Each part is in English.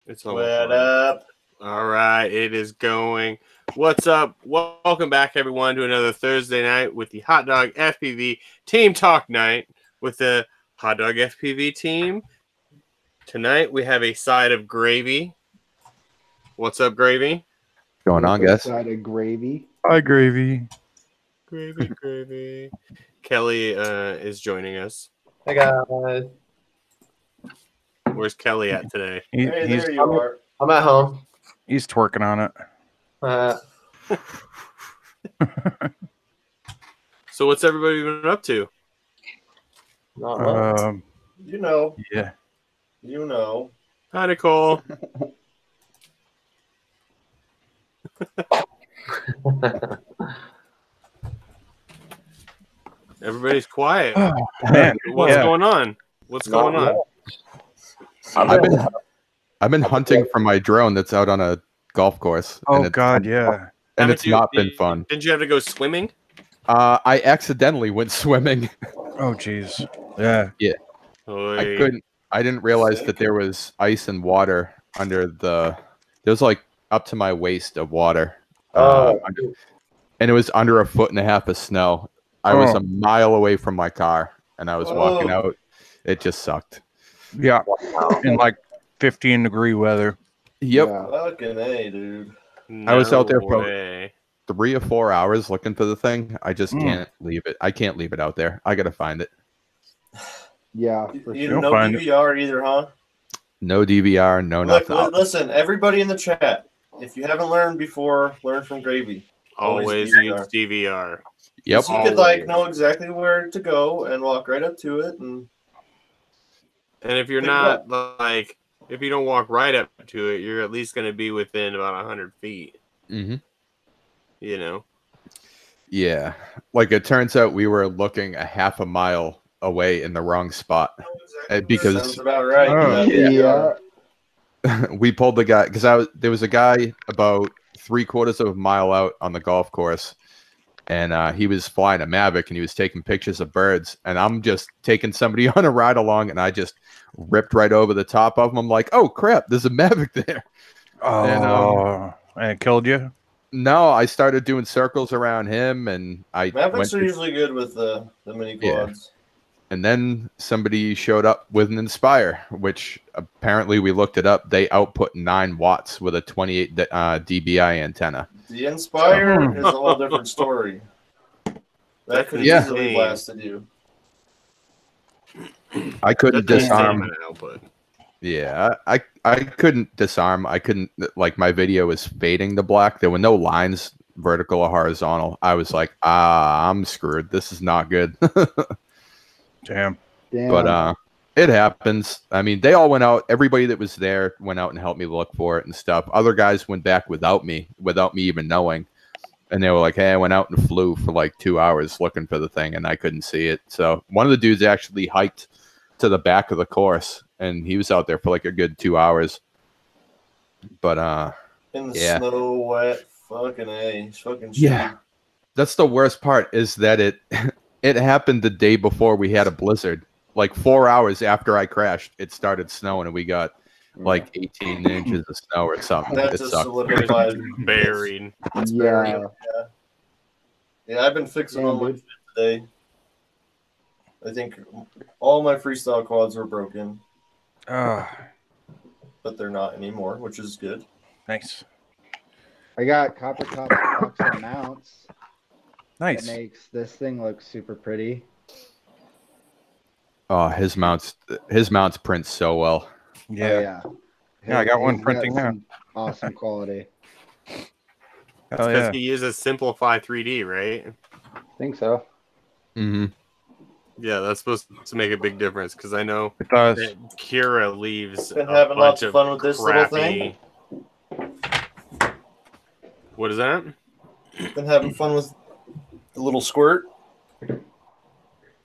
It's What up? All right, it is going. What's up? Welcome back, everyone, to another Thursday night with the Hot Dog FPV Team Talk night with the Hot Dog FPV team. Tonight we have a side of gravy. What's up, Gravy? Going on, guys? Side of gravy. Hi, Gravy. Gravy. Kelly is joining us. Hey guys. Where's Kelly at today? Hey, there you are. I'm at home. He's twerking on it. So what's everybody been up to? Not much. You know. Yeah. You know. Hi, Nicole. Everybody's quiet. Oh, man. What's going on? What's going on? I've been hunting for my drone that's out on a golf course. Oh God, yeah. And it's not been fun. Didn't you have to go swimming? I accidentally went swimming. Oh jeez. Yeah. Yeah. Oy. I didn't realize that there was ice and water under the. There was like up to my waist of water. And it was under 1.5 feet of snow. I was a mile away from my car, and I was walking out. It just sucked. Yeah. In like 15-degree weather. Yep. Yeah. Fucking A, dude. I was out there for way. 3 or 4 hours looking for the thing. I just can't leave it. I can't leave it out there. I gotta find it. Yeah. For You sure. no DVR either, huh? No DVR, no Look, nothing. listen, everybody in the chat. If you haven't learned before, learn from Gravy. Always use DVR. Yep. So you could know exactly where to go and walk right up to it, and if you're not if you don't walk right up to it, you're at least going to be within about 100 feet. Mm-hmm. You know. Yeah. Like it turns out, we were looking a 1/2 mile away in the wrong spot because sounds about right. Oh. Yeah. we pulled the guy because there was a guy about 3/4 of a mile out on the golf course. And he was flying a Mavic, and he was taking pictures of birds. And I'm just taking somebody on a ride along, and I just ripped right over the top of him. I'm like, oh, crap, there's a Mavic there. Oh, and it killed you? No, I started doing circles around him, and Mavics are usually good with the mini quads. And then somebody showed up with an Inspire, which apparently we looked it up. They output 9 watts with a 28 dBi antenna. The Inspire is a whole different story. That could easily blasted you. I couldn't disarm. Output. Yeah, I couldn't disarm. I couldn't, like, my video was fading to black. There were no lines, vertical or horizontal. I was like, I'm screwed. This is not good. Damn. But it happens. I mean, they all went out. Everybody that was there went out and helped me look for it and stuff. Other guys went back without me even knowing. And they were like, hey, I went out and flew for like 2 hours looking for the thing, and I couldn't see it. So one of the dudes actually hiked to the back of the course, and he was out there for like a good 2 hours. But in the snow, wet, fucking A. Fucking shit. Yeah. That's the worst part, is that it happened the day before we had a blizzard. Like 4 hours after I crashed, it started snowing, and we got like 18 inches of snow or something. That It just sucked. solidified. Buried. It's buried. Yeah, I've been fixing all my shit today. I think all my freestyle quads were broken, but they're not anymore, which is good. Nice. I got copper top box and mounts. Nice. That makes this thing look super pretty. Oh, his mounts print so well. Yeah. Oh, yeah. Yeah, I got one He's printing now. some Awesome quality. Oh, Because yeah. he uses Simplify 3D, right? I think so. Mm-hmm. Yeah, that's supposed to make a big difference, because I know It does. that Kira leaves Been a having bunch lots of fun with this little thing. What is that? Been having fun with the little squirt,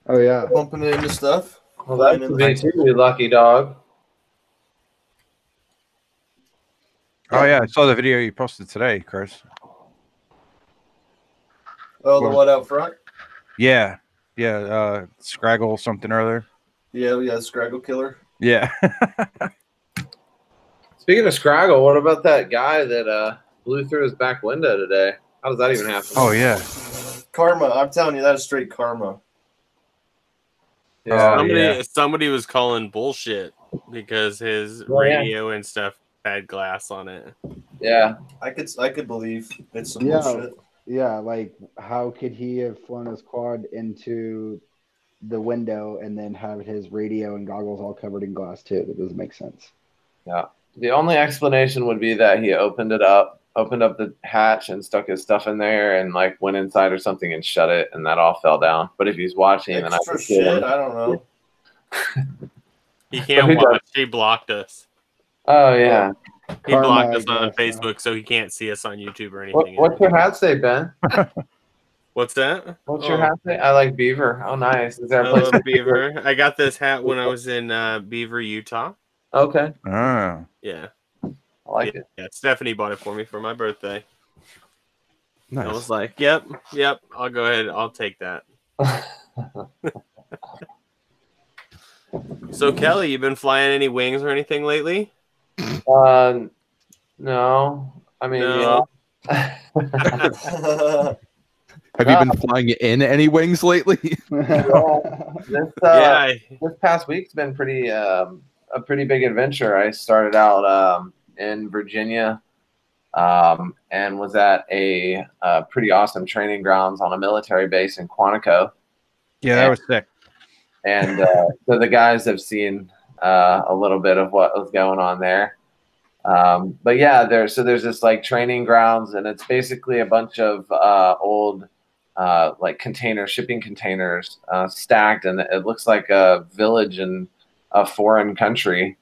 Oh, yeah. bumping it into stuff. Well, that could be too, you lucky dog. Oh, yeah. I saw the video you posted today, Chris. Oh, the what out front? Yeah. Yeah. Scraggle something or other. Yeah, Scraggle Killer. Yeah. Speaking of Scraggle, what about that guy that blew through his back window today? How does that even happen? Oh yeah. Karma. I'm telling you, that is straight karma. Yeah. Somebody was calling bullshit because his radio and stuff had glass on it. Yeah. I could believe it's some bullshit. Yeah, like how could he have flown his quad into the window and then have his radio and goggles all covered in glass too? That doesn't make sense. Yeah. The only explanation would be that he opened up the hatch and stuck his stuff in there and like went inside or something and shut it, and that all fell down. But if he's watching, then I don't know. He can't watch. He blocked us. Oh yeah. He blocked us on Facebook, so he can't see us on YouTube or anything. What's your hat say, Ben? What's that? What's your hat say? I like Beaver. Oh, nice. Is there a place? I love Beaver. I got this hat when I was in Beaver, Utah. Okay. Oh. Yeah. I like it. Yeah, Stephanie bought it for me for my birthday. Nice. I was like, yep, I'll go ahead. I'll take that. So, Kelly, you been flying any wings or anything lately? No. I mean, No. yeah. Have you been flying in any wings lately? This past week's been a pretty big adventure. I started out in Virginia and was at a pretty awesome training grounds on a military base in Quantico. Yeah, that was sick. And so the guys have seen a little bit of what was going on there. But yeah, there's this like training grounds, and it's basically a bunch of old like shipping containers stacked, and it looks like a village in a foreign country.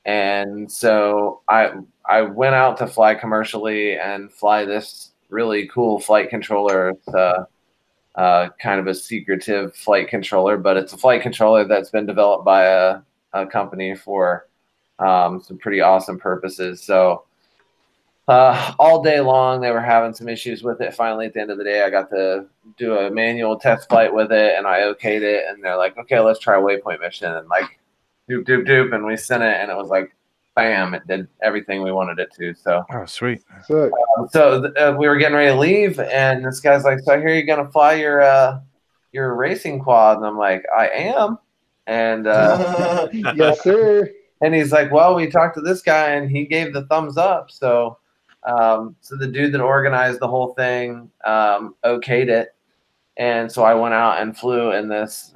And so I went out to fly commercially and fly this really cool flight controller. It's kind of a secretive flight controller, but it's a flight controller that's been developed by a company for some pretty awesome purposes. So all day long, they were having some issues with it. Finally, at the end of the day, I got to do a manual test flight with it, and I okayed it. And they're like, okay, let's try a waypoint mission. And like, doop, doop, doop. And we sent it, and it was like, bam, it did everything we wanted it to. So, oh, sweet. So we were getting ready to leave, and this guy's like, so I hear you're going to fly your racing quad. And I'm like, I am. And yes, sir. And he's like, well, we talked to this guy, and he gave the thumbs up. So so the dude that organized the whole thing okayed it. And so I went out and flew in this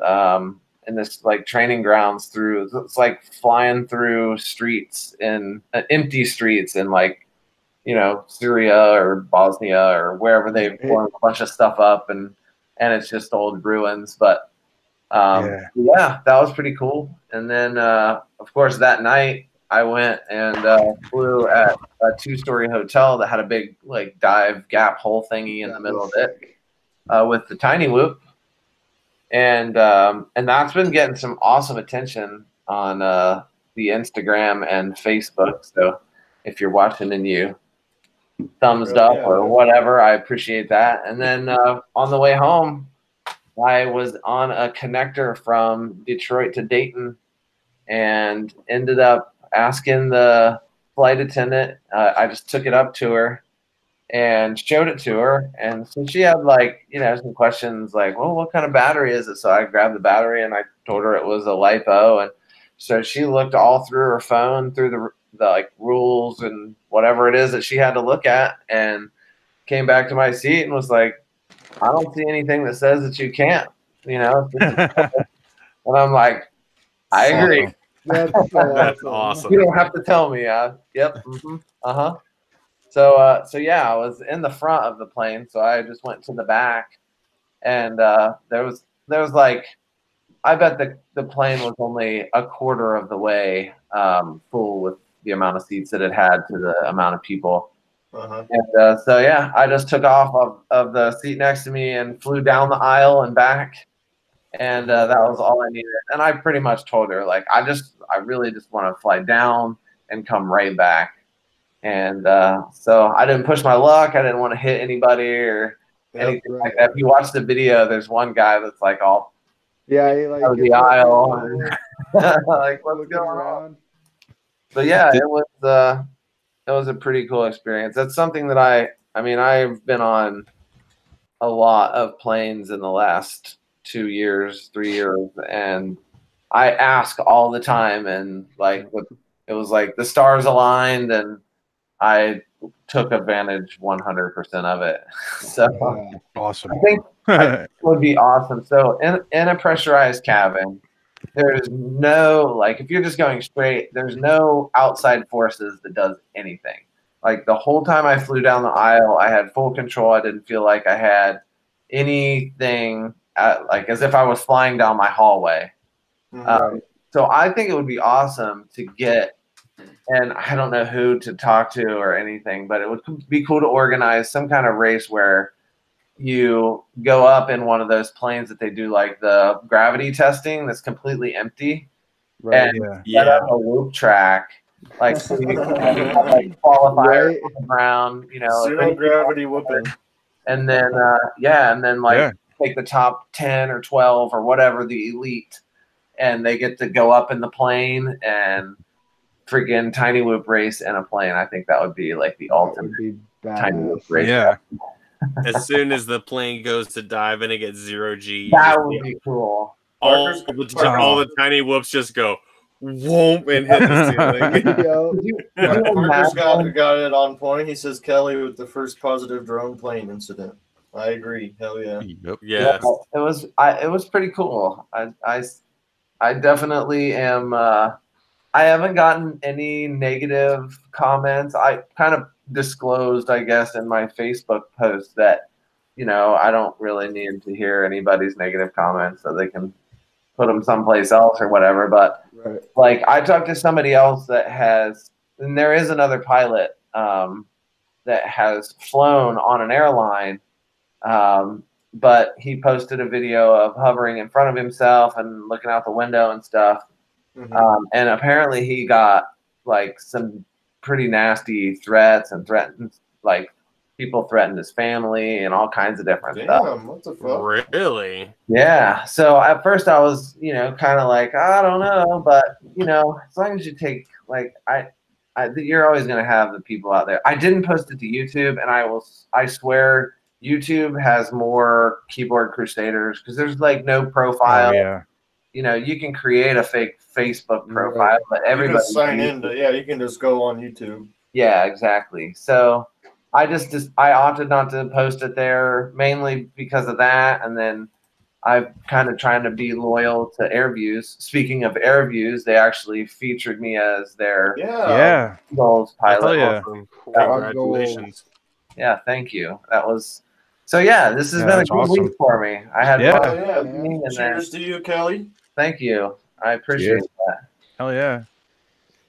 like training grounds through. It's like flying through streets in empty streets in like, Syria or Bosnia or wherever they've blown a bunch of stuff up, and it's just old ruins. But yeah, that was pretty cool. And then of course that night I went and flew at a 2-story hotel that had a big like dive gap hole thingy in the middle of it with the tiny whoop. And that's been getting some awesome attention on the Instagram and Facebook. So if you're watching and you thumbs up or whatever, I appreciate that. And then on the way home, I was on a connector from Detroit to Dayton and ended up asking the flight attendant. I just took it up to her and showed it to her. And so she had like, some questions like, well, what kind of battery is it? So I grabbed the battery and I told her it was a LiPo. And so she looked all through her phone, through the like rules and whatever it is that she had to look at, and came back to my seat and was like, I don't see anything that says that you can't, And I'm like, I agree. That's awesome. You don't have to tell me. Yep. Mm-hmm. Uh-huh. So yeah, I was in the front of the plane, so I just went to the back, and there was like, I bet the plane was only a quarter of the way full with the amount of seats that it had to the amount of people. Uh-huh. And so yeah, I just took off of the seat next to me and flew down the aisle and back. And that was all I needed. And I pretty much told her, like, I really just want to fly down and come right back. And so I didn't push my luck. I didn't want to hit anybody or anything like that. If you watch the video, there's one guy that's like all he like the aisle. Like, what's going on? But yeah, it was a pretty cool experience. That's something that I've been on a lot of planes in the last 2 years, 3 years, and I ask all the time, and like it was like the stars aligned, and I took advantage 100% of it. So Awesome. I think it would be awesome. So in a pressurized cabin, there's no, like, if you're just going straight, there's no outside forces that does anything. Like the whole time I flew down the aisle, I had full control. I didn't feel like I had anything like as if I was flying down my hallway. So I think it would be awesome to get, and I don't know who to talk to or anything, but it would be cool to organize some kind of race where you go up in one of those planes that they do like the gravity testing that's completely empty, and set up a loop track, like so you can have, like qualifiers on the ground, you know, zero gravity whooping, and then like take the top 10 or 12 or whatever, the elite, and they get to go up in the plane and freaking tiny whoop race in a plane. I think that would be like the ultimate tiny whoop race. Yeah. As soon as the plane goes to dive and it gets 0 G, that would be cool. All the tiny whoops just go whoop and hit the ceiling. Parker's got it on point. He says Kelly with the first positive drone plane incident. I agree. Hell yeah. Yep. Yes. Yeah, it was pretty cool. I definitely am. I haven't gotten any negative comments. I kind of disclosed, I guess, in my Facebook post that, you know, I don't really need to hear anybody's negative comments, so they can put them someplace else or whatever. But like, I talked to somebody else that has, and there is another pilot that has flown on an airline, but he posted a video of hovering in front of himself and looking out the window and stuff. And apparently he got like some pretty nasty threats and like people threatened his family and all kinds of different stuff. What the fuck? Really? Yeah. So at first I was, you know, kind of like, I don't know, but you know, as long as you take, like, you're always going to have the people out there. I didn't post it to YouTube, and I swear YouTube has more keyboard crusaders because there's like no profile. You know, you can create a fake Facebook profile, but everybody you can sign into. Yeah, you can just go on YouTube. Yeah, exactly. So I opted not to post it there mainly because of that, and then I'm kind of trying to be loyal to AirViews. Speaking of AirViews, they actually featured me as their goals pilot. Awesome. Congratulations. Yeah, thank you. That was so. Yeah, this has been a good week for me. I had Cheers to you, Kelly. Thank you. I appreciate that. Hell yeah.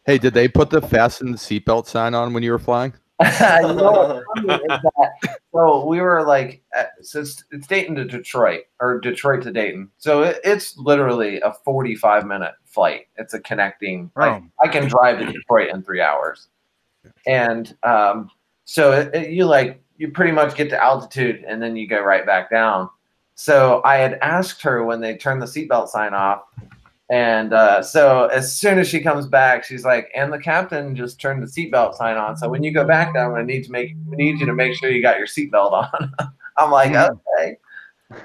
Hey, did they put the fasten the seatbelt sign on when you were flying? You know what's funny is that, so we were like, so it's Dayton to Detroit, or Detroit to Dayton. So it's literally a 45-minute flight. It's a connecting. Like, I can drive to Detroit in 3 hours, and so you pretty much get to altitude and then you go right back down. So I had asked her when they turned the seatbelt sign off, and so as soon as she comes back, she's like, "And the captain just turned the seatbelt sign on. So when you go back there, I'm gonna need you to make sure you got your seatbelt on." I'm like, okay.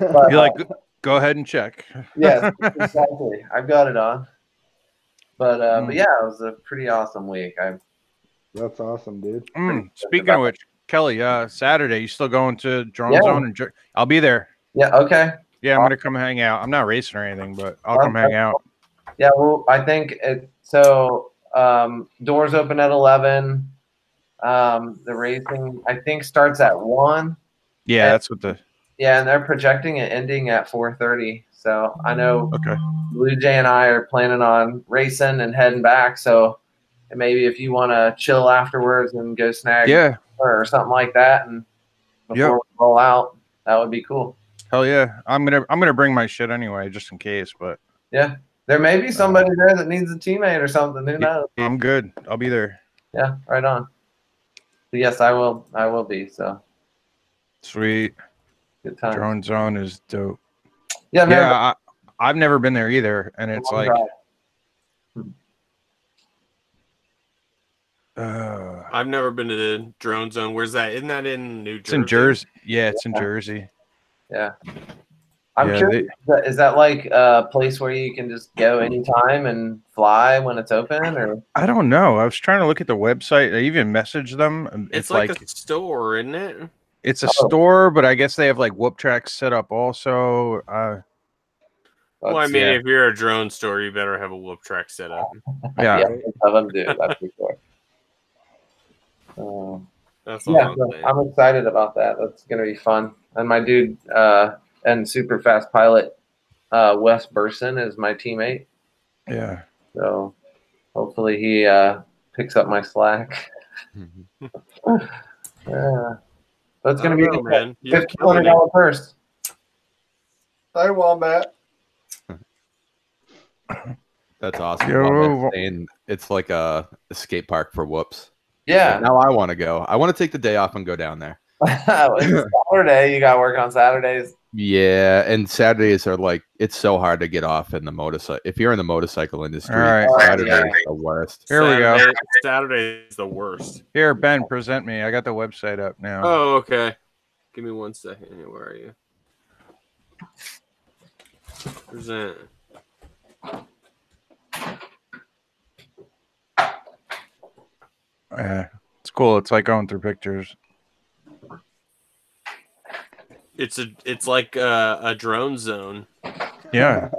But, you're like, go ahead and check. Yes, exactly. I've got it on. But yeah, it was a pretty awesome week. That's awesome, dude. Speaking of which, Kelly, Saturday, you still going to Drone Zone? And I'll be there. Yeah. Okay. Yeah, I'm gonna come hang out. I'm not racing or anything, but I'll come hang out. Yeah. Well, I think so. Doors open at 11. The racing, I think, starts at 1. Yeah, that's what the. Yeah, and they're projecting it ending at 4:30. So I know. Okay. Blue Jay and I are planning on racing and heading back. So maybe if you want to chill afterwards and go snag or something like that, and before we roll out, that would be cool. Hell yeah. I'm gonna bring my shit anyway, just in case, but yeah. There may be somebody there that needs a teammate or something. Who knows? I'm good. I'll be there. Yeah, right on. But yes, I will be, so sweet. Good time. Drone Zone is dope. Yeah, I've never been there either, and it's like I've never been to the drone zone. Where's that? Isn't that in New Jersey? It's in Jersey. Yeah, it's in Jersey. Yeah. I'm curious, is that like a place where you can just go anytime and fly when it's open? Or I don't know. I was trying to look at the website. I even messaged them. It's like a store, isn't it? It's a store, but I guess they have like whoop tracks set up also. Well, I mean, if you're a drone store, you better have a whoop track set up. Yeah, some of them do. That's for sure. That's all I'm excited about that. That's gonna be fun. And my dude and super fast pilot Wes Burson is my teammate. Yeah. So hopefully he picks up my slack. Yeah. That's gonna be man. $1,500 purse. Hi, Wombat. That's awesome. Saying it's like a skate park for whoops. Yeah. But now I want to go. I want to take the day off and go down there. It's Saturday. You got to work on Saturdays. Yeah, and Saturdays are like, it's so hard to get off in the motorcycle. If you're in the motorcycle industry, Saturday is the worst. Here we go. Saturday is the worst. Here, Ben, present me. I got the website up now. Oh, okay. Give me 1 second. Where are you? Present. It's cool. It's like going through pictures. It's like a drone zone. Yeah.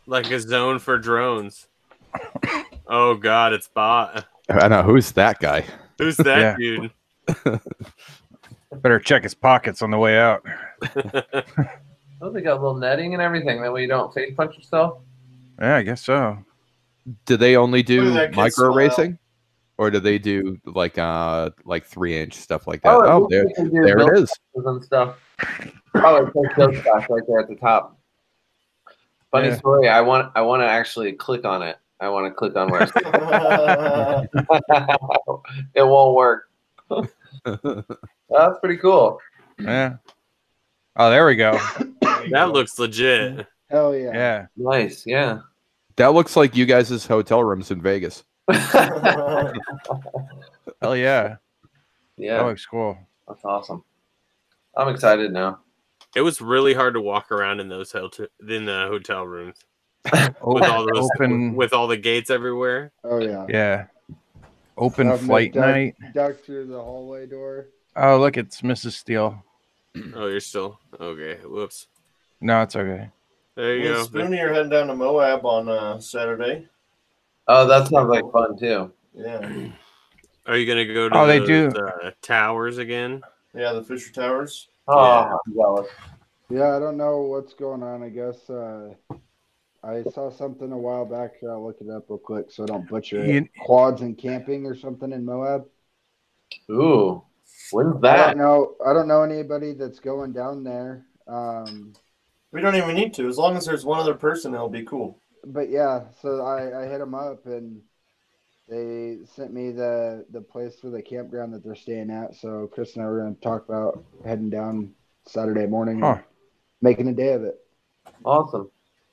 Like a zone for drones. Oh God, it's bot. I know. Who's that guy? Who's that dude? Better check his pockets on the way out. Oh, they got a little netting and everything. That way you don't face punch yourself. Yeah, I guess so. Do they only do micro racing? Or do they do like 3-inch stuff like that? Oh, there it is. And stuff. Oh, it's like those spots right there at the top. Funny story. I want to actually click on it. I want to click on where it won't work. That's pretty cool. Yeah. Oh, there we go. That looks legit. Hell yeah. Yeah. Nice. Yeah. That looks like you guys' hotel rooms in Vegas. Hell yeah. Yeah. That looks cool. That's awesome. I'm excited now. It was really hard to walk around in those hotel rooms with all those with all the gates everywhere. Oh yeah. Yeah. Open flight night. Duck through the hallway door. Oh, look, it's Mrs. Steele. Oh, you're still okay. Whoops. No, it's okay. There you go. Spoonie, you're heading down to Moab on Saturday. Oh, that sounds like fun too. Yeah. Are you gonna go to they do towers again? Yeah, the Fisher Towers. Oh, I'm jealous. Yeah, I don't know what's going on. I guess I saw something a while back. I'll look it up real quick so I don't butcher it. Quads and camping or something in Moab. Ooh, when's that? I don't know anybody that's going down there. We don't even need to. As long as there's one other person, it'll be cool. But yeah, so I hit them up and they sent me the place for the campground that they're staying at. So Chris and I were going to talk about heading down Saturday morning and making a day of it. Awesome.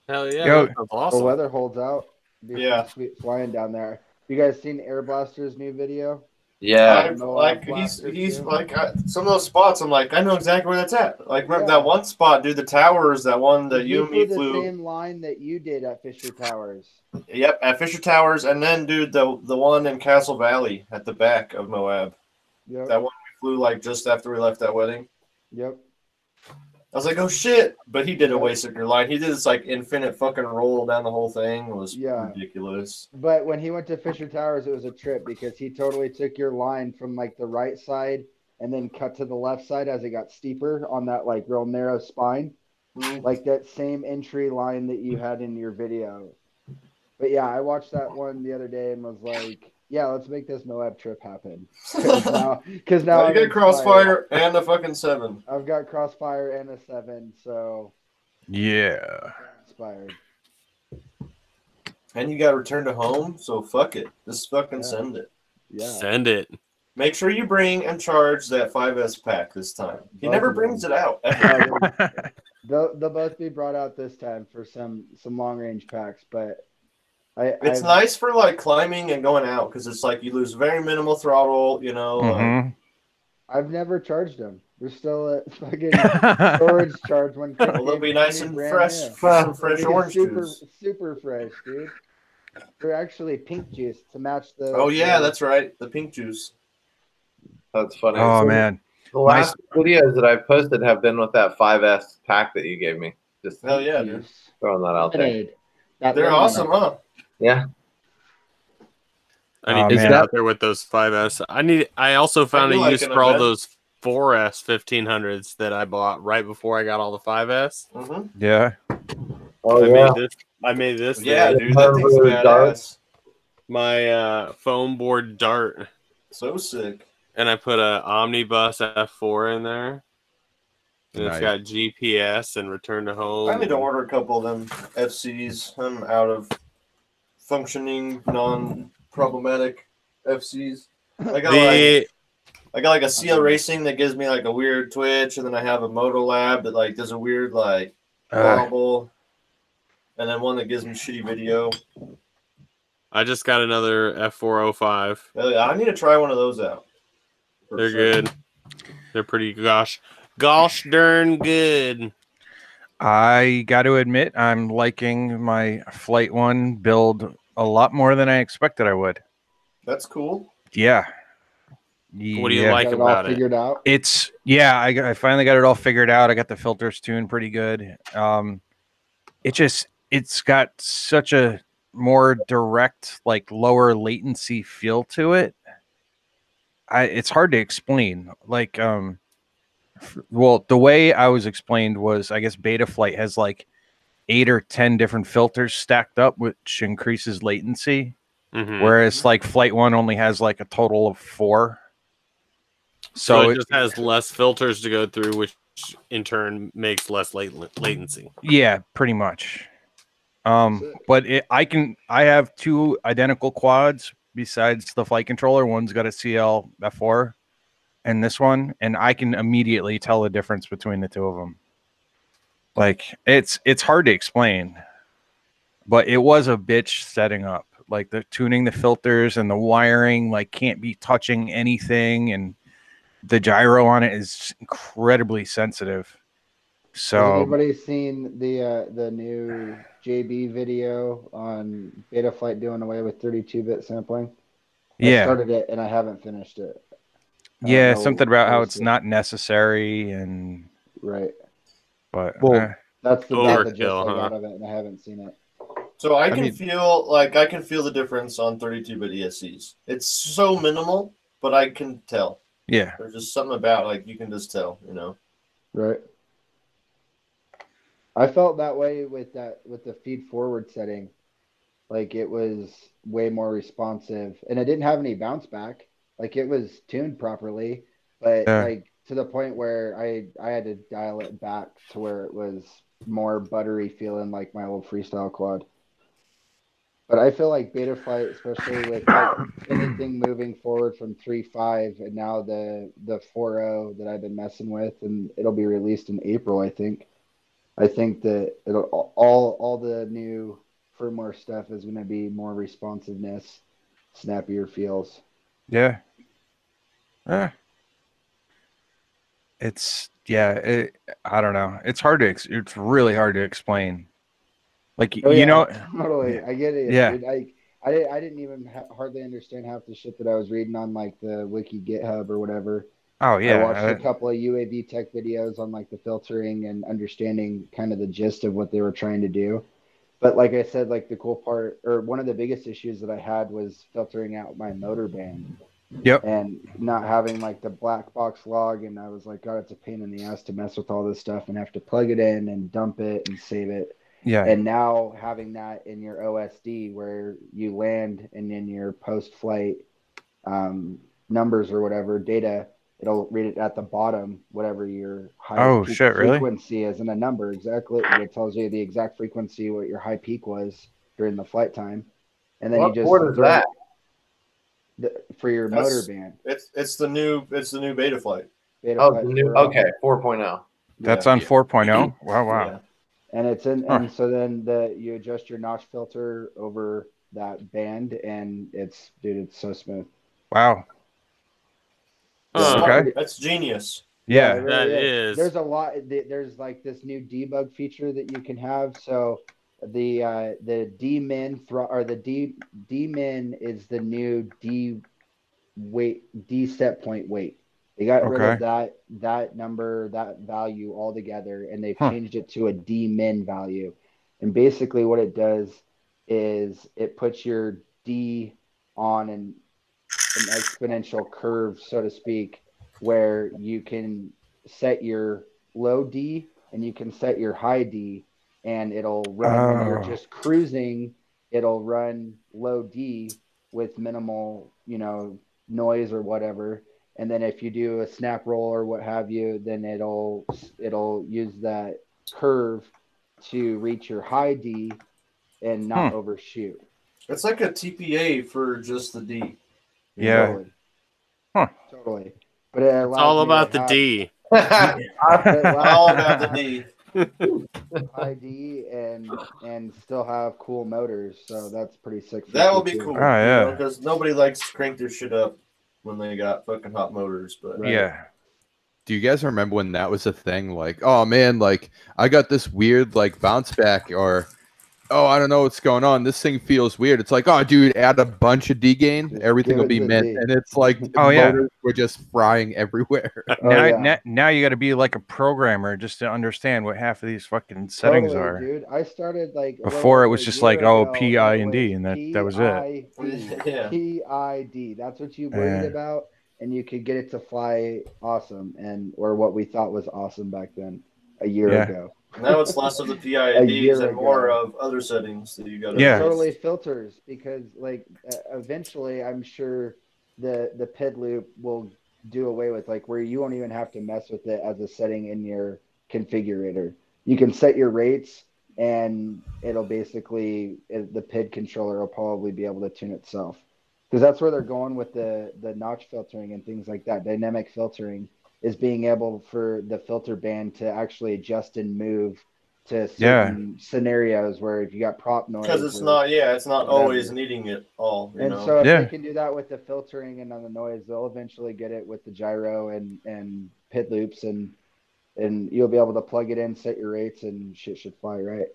Hell yeah. That's awesome. The weather holds out. Yeah. Sweet flying down there. You guys seen Air Blaster's new video? Yeah. He's like some of those spots. I'm like, I know exactly where that's at. Like, remember that one spot, dude? The towers, that one that you and me flew. The same line that you did at Fisher Towers. Yep, at Fisher Towers, and then, dude, the one in Castle Valley at the back of Moab. Yep. That one we flew like just after we left that wedding. Yep. I was like, oh shit! But he did a way sicker line. He did this like infinite fucking roll down the whole thing. It was ridiculous. But when he went to Fisher Towers, it was a trip because he totally took your line from like the right side and then cut to the left side as it got steeper on that like real narrow spine, like that same entry line that you had in your video. But yeah, I watched that one the other day and was like, yeah, let's make this Moab trip happen. Because now you get Crossfire and a fucking 7. I've got Crossfire and a 7, so yeah, inspired. And you got to return to home, so fuck it. Just fucking send it. Yeah, send it. Make sure you bring and charge that 5S pack this time. He never brings it out. They'll both be brought out this time for some long range packs, but It's nice for like climbing and going out because it's like you lose very minimal throttle. You know. I've never charged them. They're still at fucking storage charge when Chris Well, they'll gave be them to nice me and brand fresh, new. some fresh orange juice. Super fresh, dude. They're actually pink juice to match the. Oh yeah, that's right, the pink juice. That's funny. Oh man, the last videos that I've posted have been with that 5S pack that you gave me. Just hell yeah, dude. Throwing that out there. They're awesome, huh? Yeah. I need to get out there with those 5S. I also found a use for all those 4S 1500s that I bought right before I got all the 5S. Yeah. I made this. Yeah, dude, that thing's badass. My foam board dart. So sick. And I put a Omnibus F4 in there. And it's got GPS and return to home. I need to order a couple of them FCs. I'm out of functioning, non-problematic FCs. I got like a CL Racing that gives me like a weird twitch, and then I have a Moto Lab that like does a weird like wobble, and then one that gives me shitty video. I just got another F405. I need to try one of those out. They're good. They're pretty gosh darn good. I got to admit, I'm liking my Flight 1 build a lot more than I expected I would. That's cool. Yeah. What do you like about it? Figured out? It's I finally got it all figured out. I got the filters tuned pretty good. It's got such a more direct, like lower latency feel to it. It's hard to explain. Like, well, the way I was explained was, I guess Betaflight has like 8 or 10 different filters stacked up, which increases latency. Whereas like Flight 1 only has like a total of 4. So it just has less filters to go through, which in turn makes less latency. Yeah, pretty much. But I have 2 identical quads besides the flight controller. One's got a CL F4 and this one, and I can immediately tell the difference between the 2 of them. Like it's hard to explain, but it was a bitch setting up. Like the tuning the filters and the wiring, like can't be touching anything, and the gyro on it is incredibly sensitive. So has anybody seen the new JB video on Betaflight doing away with 32-bit sampling? I started it and I haven't finished it. Yeah, something about how it's not necessary and but that's the gist I got of it, and I haven't seen it. So I can feel the difference on 32-bit ESCs. It's so minimal, but I can tell. Yeah, there's just something about like you can just tell, you know. Right. I felt that way with the feed forward setting. Like it was way more responsive, and it didn't have any bounce back. Like it was tuned properly, but like to the point where I had to dial it back to where it was more buttery feeling, like my old freestyle quad. But I feel like Betaflight, especially with like anything moving forward from 3.5 and now the 4.0 that I've been messing with, and it'll be released in April, I think. I think that it'll all the new firmware stuff is going to be more responsiveness, snappier feels. Yeah. I don't know. It's really hard to explain. Like you know, totally. I get it. Yeah. Dude. I didn't even hardly understand half the shit that I was reading on like the wiki GitHub or whatever. Oh yeah. I watched a couple of UAV tech videos on like the filtering and understanding kind of the gist of what they were trying to do. But like I said, like the cool part, or one of the biggest issues that I had was filtering out my motor band. Yep. And not having like the black box log, and I was like, God, it's a pain in the ass to mess with all this stuff and have to plug it in and dump it and save it. Yeah. And now having that in your OSD where you land and in your post-flight numbers or whatever data, it'll read it at the bottom, whatever your high peak frequency is in a number exactly. And it tells you the exact frequency, what your high peak was during the flight time. And then what board is that? For your motor band. It's the new Betaflight. Okay, 4.0. That's on 4.0. Wow. Yeah. And it's in, and so then you adjust your notch filter over that band, and it's so smooth. Wow. Okay. That's genius. Yeah, it really that is. There's a lot. There's like this new debug feature that you can have. So the D-min or the D-min is the new D set point weight. They got rid of that number, that value altogether, and they've changed it to a D-min value. And basically what it does is it puts your D on an exponential curve, so to speak, where you can set your low D and you can set your high D, and it'll run when you're just cruising, it'll run low D with minimal, noise or whatever. And then if you do a snap roll or what have you, then it'll use that curve to reach your high D and not overshoot. It's like a TPA for just the D. Yeah. Totally. Totally. But it's all about the D. All about the D. ID and still have cool motors, so that's pretty sick. That would be cool. Oh yeah, because nobody likes to crank their shit up when they got fucking hot motors. But yeah. Do you guys remember when that was a thing? Like, oh man, like I got this weird like bounce back, or oh, I don't know what's going on. This thing feels weird. It's like, oh, dude, add a bunch of D gain, everything will be mint. And it's like, motors were just frying everywhere. Now you got to be like a programmer just to understand what half of these fucking settings are. Dude, I started like before it was just like, oh, P, I, and D, and that was it. PID. That's what you worried about, and you could get it to fly awesome, or what we thought was awesome back then, a year ago. Now it's less of the PIDs and more of other settings that you got to totally filters, because like eventually I'm sure the PID loop will do away with like where you won't even have to mess with it as a setting in your configurator. You can set your rates and it'll basically the PID controller will probably be able to tune itself, because that's where they're going with the notch filtering and things like that. Dynamic filtering is being able for the filter band to actually adjust and move to certain scenarios where if you got prop noise, because it's not always needing it all. So if they can do that with the filtering and on the noise, they'll eventually get it with the gyro and PID loops, and you'll be able to plug it in, set your rates, and shit should fly right.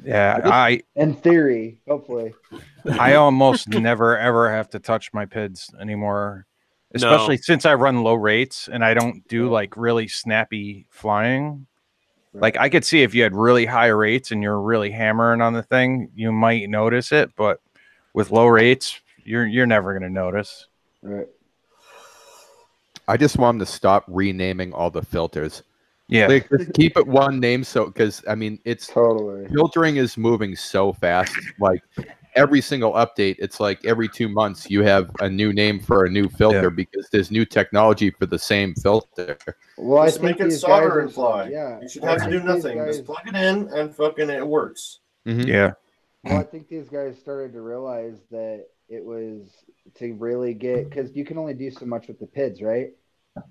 Yeah, in theory, hopefully. I almost never ever have to touch my PIDs anymore. Especially since I run low rates and I don't do like really snappy flying. Like I could see if you had really high rates and you're really hammering on the thing, you might notice it, but with low rates, you're never gonna notice. Right. I just want them to stop renaming all the filters. Yeah. Like, just keep it one name, because I mean it's filtering is moving so fast. Like every single update, it's like every 2 months you have a new name for a new filter because there's new technology for the same filter. Well, just I think make it solder and fly. Yeah, you should have to do nothing. Just plug it in and fucking it works. Mm-hmm. Yeah. Well, I think these guys started to realize that it was to really get, because you can only do so much with the PIDs, right?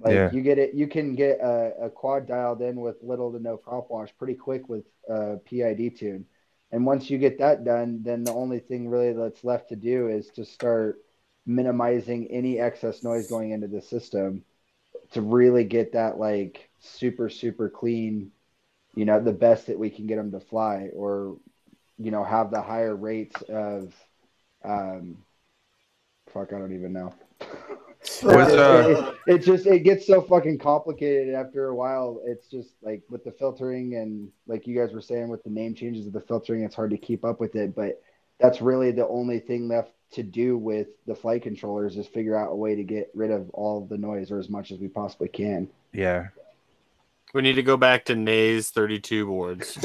Like you can get a quad dialed in with little to no prop wash pretty quick with PID tune. And once you get that done, then the only thing really that's left to do is to start minimizing any excess noise going into the system to really get that like super, super clean, the best that we can get them to fly, or, have the higher rates of, I don't even know. It gets so fucking complicated after a while. It's just like with the filtering and like you guys were saying with the name changes of the filtering, it's hard to keep up with it. But that's really the only thing left to do with the flight controllers is figure out a way to get rid of all the noise, or as much as we possibly can. Yeah. We need to go back to Nays 32 boards.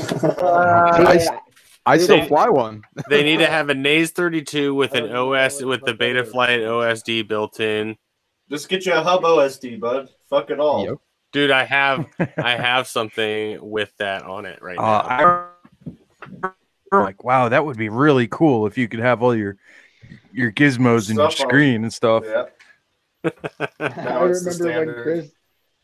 I still fly one. They need to have a Nays 32 with an OS with the Betaflight OSD built in. Just get you a hub OSD, bud. Fuck it all. Yep. Dude, I have something with that on it right now. I'm like, wow, that would be really cool if you could have all your gizmos and your screen and stuff. Yeah. I remember when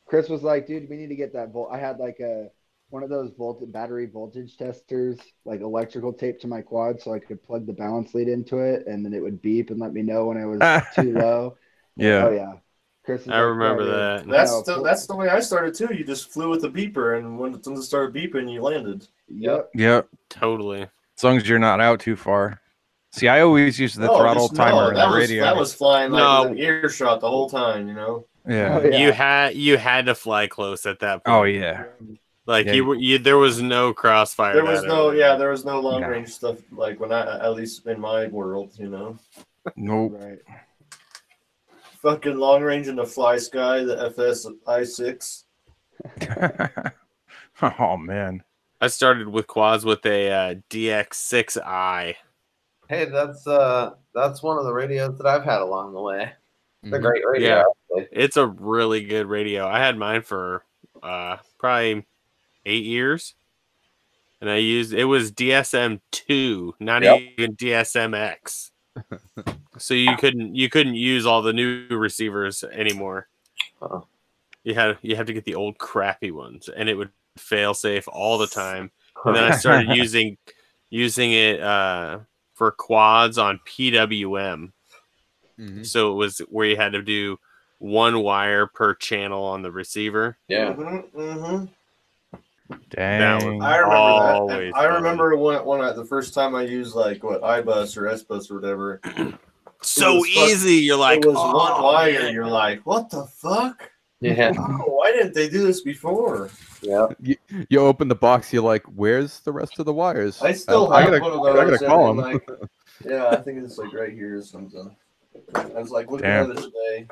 Chris was like, dude, we need to get that volt. I had like a one of those battery voltage testers, like electrical tape to my quad, so I could plug the balance lead into it, and then it would beep and let me know when it was too low. Yeah. Oh yeah. Chris is I remember yeah, that. That's the way I started too. You just flew with the beeper, and when it started beeping, you landed. Yep. Totally. As long as you're not out too far. See, I always use the throttle timer in the radio. That was flying like within earshot the whole time, you know. Yeah. Oh, yeah. You had to fly close at that point. Oh yeah. Like there was no crossfire. There was no long range stuff like when at least in my world, you know. Nope. Right. Fucking long range in the Fly Sky, the FS I6. Oh man. I started with quads with a DX6i. Hey, that's one of the radios that I've had along the way. It's a great radio. Yeah, actually. it's a really good radio. I had mine for probably 8 years, and it was DSM2, not even DSMX. So you couldn't use all the new receivers anymore. Uh-oh. You had to get the old crappy ones, and it would fail safe all the time. And then I started using it for quads on PWM. Mm-hmm. So it was where you had to do one wire per channel on the receiver. Yeah. Dang. I remember that. Always I remember when the first time I used like iBus or SBus or whatever. So easy. You're like, it was one wire. You're like, what the fuck? Yeah. Oh, why didn't they do this before? Yeah. You open the box, you're like, where's the rest of the wires? I still have one of those. I gotta call them. Like, yeah, I think it's like right here or something. I was like looking at it today.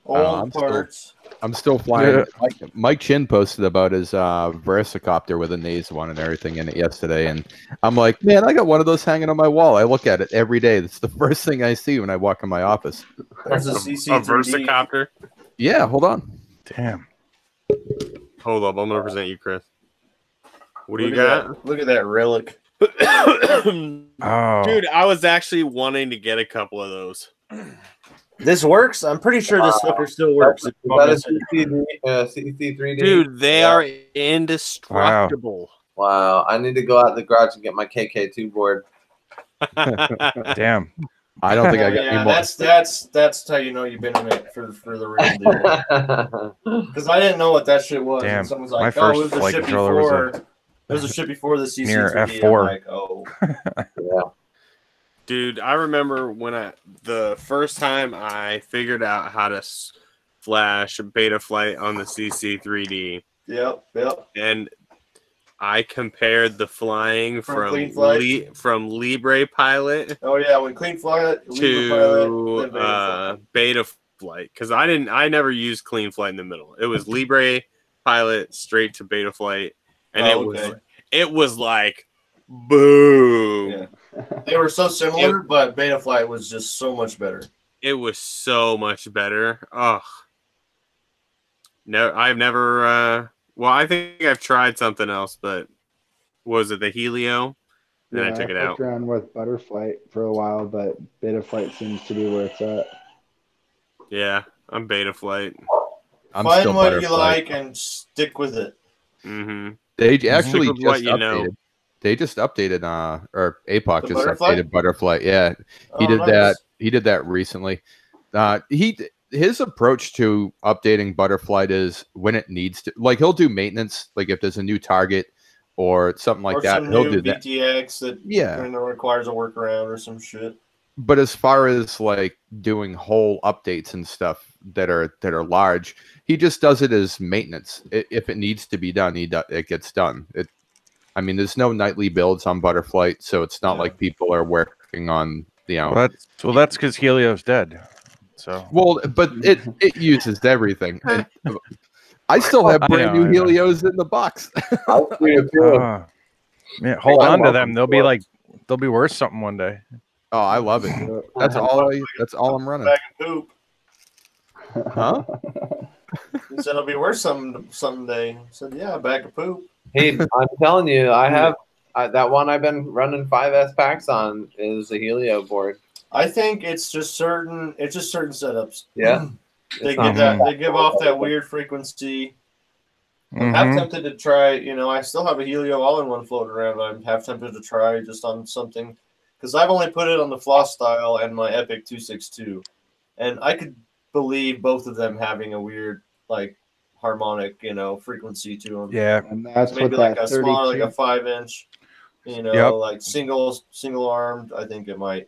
Old parts. I'm still flying. Yeah. Mike Chin posted about his Versacopter with a nasal one and everything in it yesterday, and I'm like, man, I got one of those hanging on my wall. I look at it every day. That's the first thing I see when I walk in my office. That's a Versacopter. Yeah, hold on. Damn. Hold up, I'm gonna present you, Chris. What do you got? Look at that relic. Oh, dude, I was actually wanting to get a couple of those. This works? I'm pretty sure this sucker still works. Is that a CC3D? Dude, they are indestructible. Wow. I need to go out in the garage and get my KK2 board. Damn. I don't think I got any more. That's how you know you've been in it for the real deal. Because I didn't know what that shit was. Damn. And someone's like, My first flight controller was a shit before the CC3D. near F4. I'm like, oh. Yeah. Dude, I remember when the first time I figured out how to flash beta flight on the CC3D. Yep. And I compared the flying from Libre Pilot. Oh yeah, when Clean Flight to beta flight, because I never used Clean Flight in the middle. It was Libre Pilot straight to beta flight, and it was like boom. Yeah. They were so similar, but beta flight was just so much better. It was so much better. Oh, no, I've never. Well, I think I've tried something else, but was it the Helio? Then I took it out. I around with Butterflight for a while, but Beta Flight seems to be where it's at. Yeah, I'm Beta Flight. Find what you like and stick with it. Mm-hmm. They actually just updated. They just updated, or APOC just updated Butterflight. Yeah, he did that. He did that recently. His approach to updating Butterflight is when it needs to. Like he'll do maintenance, like if there's a new target or something like that. He'll do that. BTX that requires a workaround or some shit. But as far as like doing whole updates and stuff that are large, he just does it as maintenance. If it needs to be done, it gets done. I mean, there's no nightly builds on Butterflight, so it's not like people are working on, Well, that's because Helio's dead. So but it uses everything. I still have brand new Helios in the box. Yeah, hold on to them. They'll be worth something one day. Oh, I love it. That's all I'm running. Bag of poop. Huh? He said it'll be worth something someday. I said, yeah, a bag of poop. Hey, I'm telling you, I have that one I've been running 5S packs on is a Helio board. I think it's just certain setups. Yeah. They give off that weird frequency. I'm half tempted to try. I still have a Helio all-in-one floating around. I'm half tempted to try just on something because I've only put it on the Floss style and my Epic 262, and I could believe both of them having a weird harmonic, frequency to them. Yeah, and that's Maybe what like a small, like a 5-inch, like single armed. I think it might.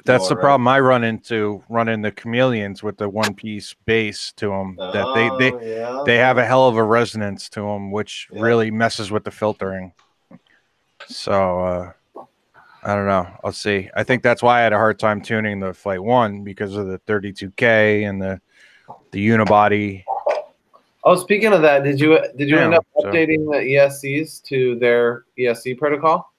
That's the problem I run into running the Chameleons with the one-piece bass to them. That they have a hell of a resonance to them, which really messes with the filtering. So I don't know. I'll see. I think that's why I had a hard time tuning the Flight 1 because of the 32K and the unibody. Oh, speaking of that, did you end up updating the ESCs to their ESC protocol?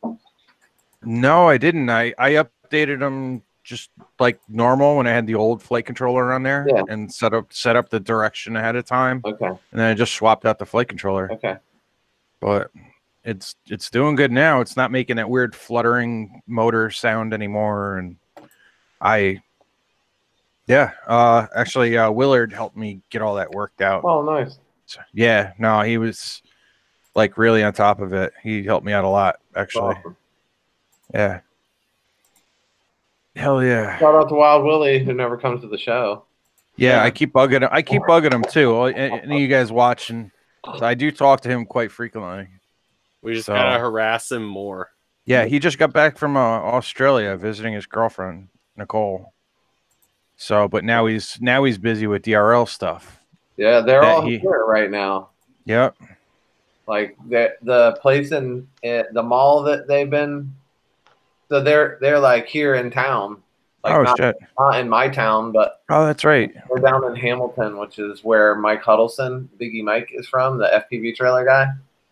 No, I didn't. I updated them just like normal when I had the old flight controller on there and set up the direction ahead of time. Okay. And then I just swapped out the flight controller. Okay. But it's doing good now. It's not making that weird fluttering motor sound anymore. And actually Willard helped me get all that worked out. Oh, nice. So, yeah, no, he was like really on top of it. He helped me out a lot, actually. Awesome. Yeah. Hell yeah! Shout out to Wild Willie, who never comes to the show. Yeah, I keep bugging him. I keep bugging him too. Any of you guys watching? So I do talk to him quite frequently. We just gotta harass him more. Yeah, he just got back from Australia visiting his girlfriend Nicole. So, but now he's busy with DRL stuff. Yeah, they're all here right now. Yep. Like the place in the mall that they've been. So they're like here in town. Like not in my town, but that's right. We're down in Hamilton, which is where Mike Huddleston, Biggie Mike, is from, the FPV trailer guy.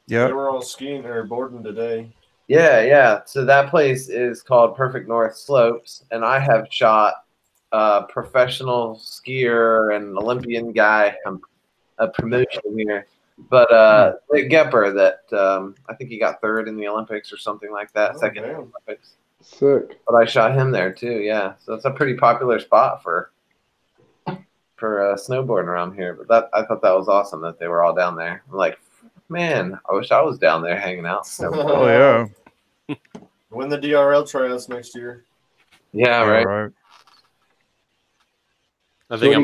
Yeah, they were all skiing or boarding today. Yeah. So that place is called Perfect North Slopes, and I have shot a professional skier and Olympian guy. A promotion here, but Nick Gepper, that I think he got third in the Olympics or something like that. Second in the Olympics. Sick. But I shot him there too. Yeah, so it's a pretty popular spot for snowboarding around here. But I thought that was awesome that they were all down there. I'm like, man, I wish I was down there hanging out. Oh yeah. Win the DRL tryouts next year. Yeah, right. I think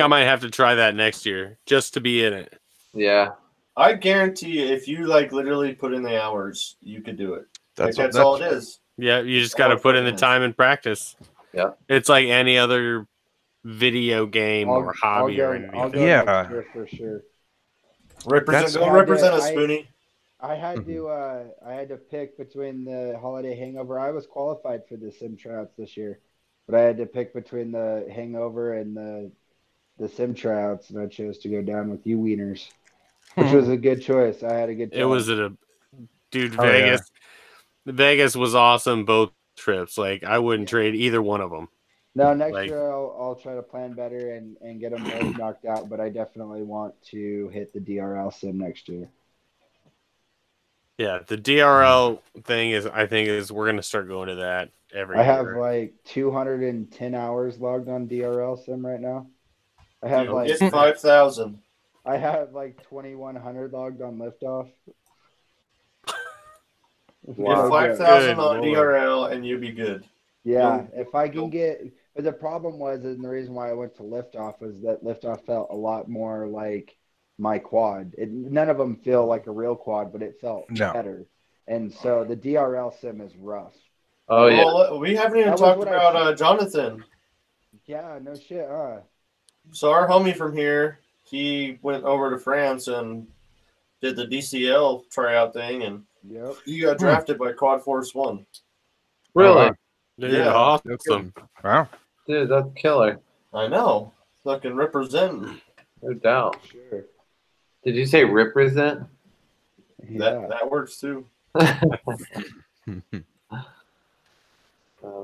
I might have to try that next year just to be in it. Yeah. I guarantee you, if you literally put in the hours, you could do it. That's all it is. Yeah, you just got to put in the time and practice. Yeah. It's like any other video game or hobby or anything. For sure. Represent us, Spoonie. I had to pick between the Holiday Hangover. I was qualified for the sim tryouts this year, but I had to pick between the Hangover and the sim tryouts, and I chose to go down with you wieners, which was a good choice. I had a good time. It was Vegas. Yeah. Vegas was awesome both trips. Like I wouldn't trade either one of them. No, next year I'll try to plan better and get them both knocked out. But I definitely want to hit the DRL sim next year. Yeah, the DRL thing is we're gonna start going to that every year. I have like 210 hours logged on DRL sim right now. I have it's 5,000. I have like 2,100 logged on Liftoff. Wow. 5,000 on DRL and you'll be good. Yeah, if I can get. But the problem was, and the reason why I went to Liftoff was that Liftoff felt a lot more like my quad. None of them feel like a real quad, but it felt better. And so the DRL sim is rough. Oh yeah. Well, we haven't even talked about Jonathan. Yeah, no shit. So our homie from here, he went over to France and did the DCL tryout thing, and he got drafted by Quad Force One. Really? Dude, yeah, awesome. Wow. Dude, that's killer. I know. Fucking representing. No doubt. Sure. Did you say represent? Yeah. That works too. Oh,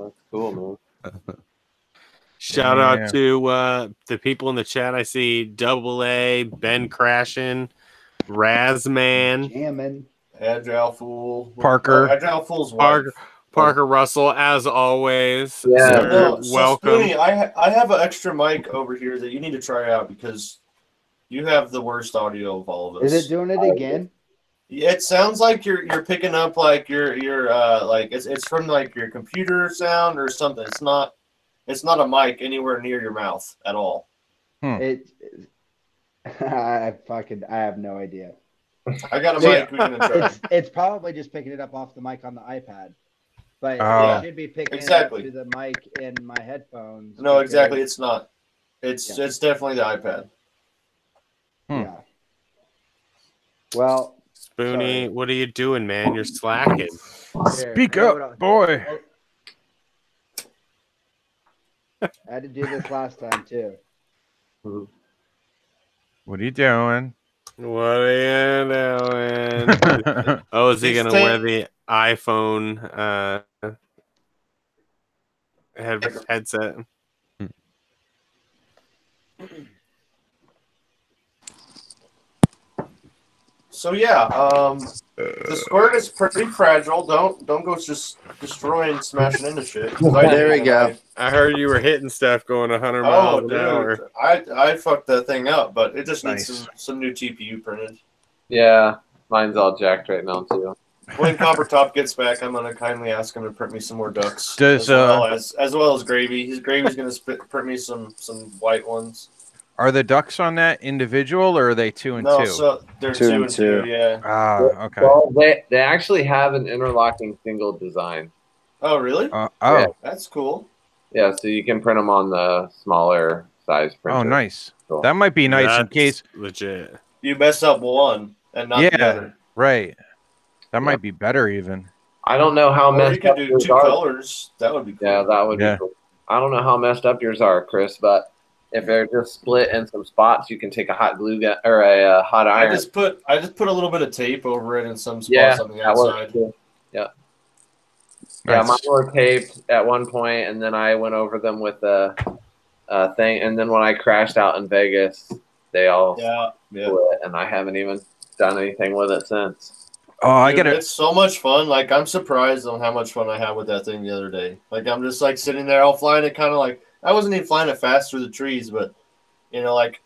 that's cool, man. Shout out to the people in the chat. I see Double A, Ben Crashin, Razman, Jamming, Agile Fool, Parker, Agile Fool's wife. Parker Russell, as always. Yeah. Sir, No, so welcome. Spoonie, I have an extra mic over here that you need to try out because you have the worst audio of all of us. Is it doing it again? It sounds like you're picking up like your like it's from like your computer sound or something. It's not a mic anywhere near your mouth at all. I have no idea. I got a mic. We can try. It's probably just picking it up off the mic on the iPad, but Oh. it should be picking Exactly. it up to the mic in my headphones. No, because- exactly. It's not. It's definitely the iPad. Yeah. Well, Spoonie, sorry. what are you doing, man? You're slacking. Speak Hold up, on. boy. I had to do this last time too. What are you doing? What are you doing? Oh, is he He's gonna wear the iPhone headset? So yeah, the squirt is pretty fragile. Don't go just destroying, smashing into shit. There we go. I heard you were hitting stuff going 100 miles an hour. Dude, I fucked that thing up, but it just needs Nice. some new TPU printed. Yeah, mine's all jacked right now too. When Copper Top gets back, I'm gonna kindly ask him to print me some more ducks, Does, as well as Gravy. His Gravy's gonna print me some white ones. Are the ducks on that individual, or are they 2 and 2? No, so they're Two two and and two. two. Yeah. Ah, okay. Well, they actually have an interlocking single design. Oh, really? Oh, That's cool. Yeah, so you can print them on the smaller size printer. oh, nice. Cool. That might be nice in That's case. legit. You mess up one and not the other. Right. That might be better even. I don't know how Or you messed could up do yours two are. colors. That would be cool. Yeah, that would Yeah. be cool. I don't know how messed up yours are, Chris, but if they're just split in some spots, you can take a hot glue gun or a hot I iron. just put a little bit of tape over it in some spots Yeah, on the that works outside. too. Yeah. Yeah, Nice. mine were taped at one point, and then I went over them with a thing. And then when I crashed out in Vegas, they all Yeah. split, and I haven't even done anything with it since. Oh, I Dude, gotta. it's so much fun. Like, I'm surprised on how much fun I had with that thing the other day. Like, I'm just like sitting there, all flying it, kind of like I wasn't even flying it fast through the trees, but like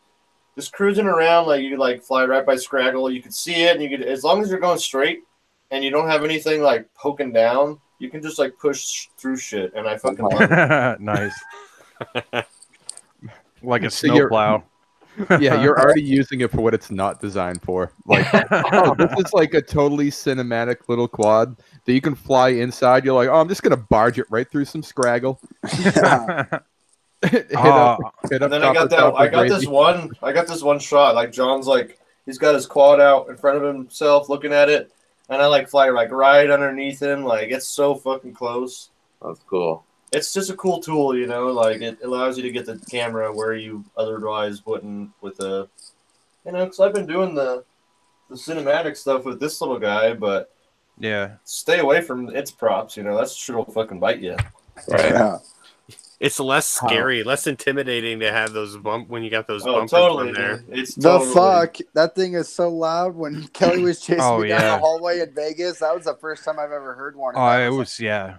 just cruising around. Like, you could like fly right by Scraggle. You could see it, and you could, as long as you're going straight and you don't have anything like poking down, you can just like push through shit. And I fucking love it. Nice. Like a So you're- snowplow. Yeah, you're already using it for what it's not designed for. Like, oh, this is like a totally cinematic little quad that you can fly inside. You're like, oh, I'm just gonna barge it right through some Scraggle. hit up And then I got this one shot. Like, John's like, he's got his quad out in front of himself looking at it, and I like fly like right underneath him. Like, it's so fucking close. That's cool. It's just a cool tool, you know. Like, it allows you to get the camera where you otherwise wouldn't with a, because I've been doing the cinematic stuff with this little guy, but Yeah. stay away from its props. That shit will fucking bite you. Right. Yeah. It's less scary, less intimidating to have those when you got those Oh, bumpers totally, on there. dude. It's The totally. fuck? That thing is so loud. When Kelly was chasing Oh, me down yeah. the hallway in Vegas, that was the first time I've ever heard one. And Oh, that it was was yeah. like-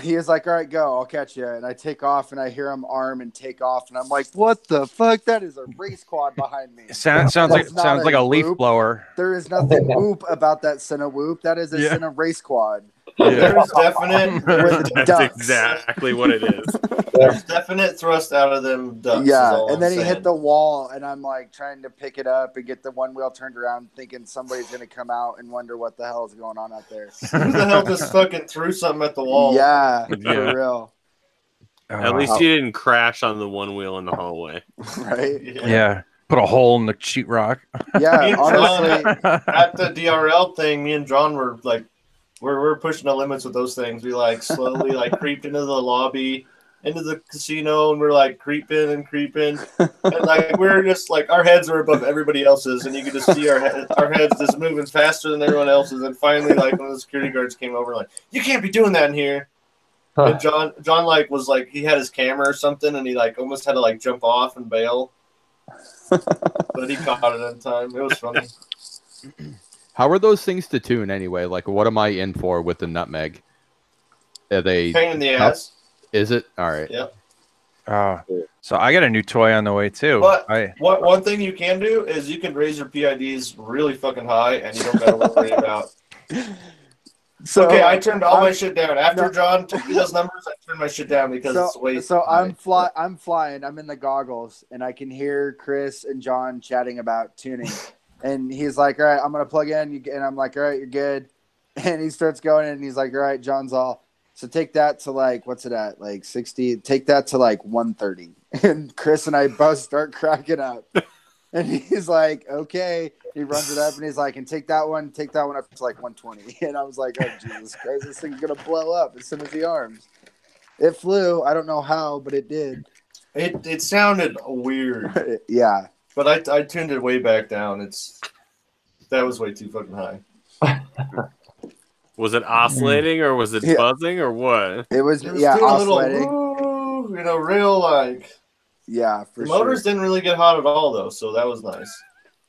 he was like, "All right, go. I'll catch you." And I take off, and I hear him arm and take off, and I'm like, "What the fuck? That is a race quad behind me." Sounds That's like not a leaf whoop. blower. There is nothing whoop about that Cinna whoop. That is a Yeah. Cinna race quad. There's definite. With That's ducks. exactly what it is. There's definite thrust out of them ducks. is Yeah, all and then I'm he saying. hit the wall, and I'm like trying to pick it up and get the one wheel turned around, thinking somebody's gonna come out and wonder what the hell is going on out there. Who the hell just fucking threw something at the wall? Yeah, Yeah. for real, At least you didn't crash on the one wheel in the hallway. right? Yeah. Put a hole in the sheetrock. Me Yeah, and honestly, At the DRL thing, me and John were like, we're pushing the limits with those things. We like slowly like creeped into the lobby, into the casino, and we're like creeping. And like we're just like our heads are above everybody else's, and you could just see our heads just moving faster than everyone else's. And finally, like one of the security guards came over, like, you can't be doing that in here. And John like was like he had his camera or something, and he like almost had to like jump off and bail, but he caught it in time. It was funny. How are those things to tune anyway? Like, what am I in for with the nutmeg? Are they Pain in the tough? ass. Is it? All right. Yep. So I got a new toy on the way too. But one thing you can do is you can raise your PIDs really fucking high, and you don't got to worry about. So okay, I turned all my shit down after John took me those numbers. I turned my shit down because it's way. So I'm flying. I'm in the goggles, and I can hear Chris and John chatting about tuning. And he's like, "All right, I'm gonna plug in," and I'm like, "All right, you're good." And he starts going, and he's like, "All right, John's all." So take that to like, what's it at? Like 60. Take that to like 130. And Chris and I both start cracking up. And he's like, okay. He runs it up and he's like, and take that one up to like 120. And I was like, oh, Jesus Christ, this thing's going to blow up as soon as he arms. It flew. I don't know how, but it did. It sounded weird. Yeah. But I tuned it way back down. That was way too fucking high. Was it oscillating or was it buzzing or what? It was doing oscillating. A little, real like. Yeah, for the motors didn't really get hot at all though, so that was nice.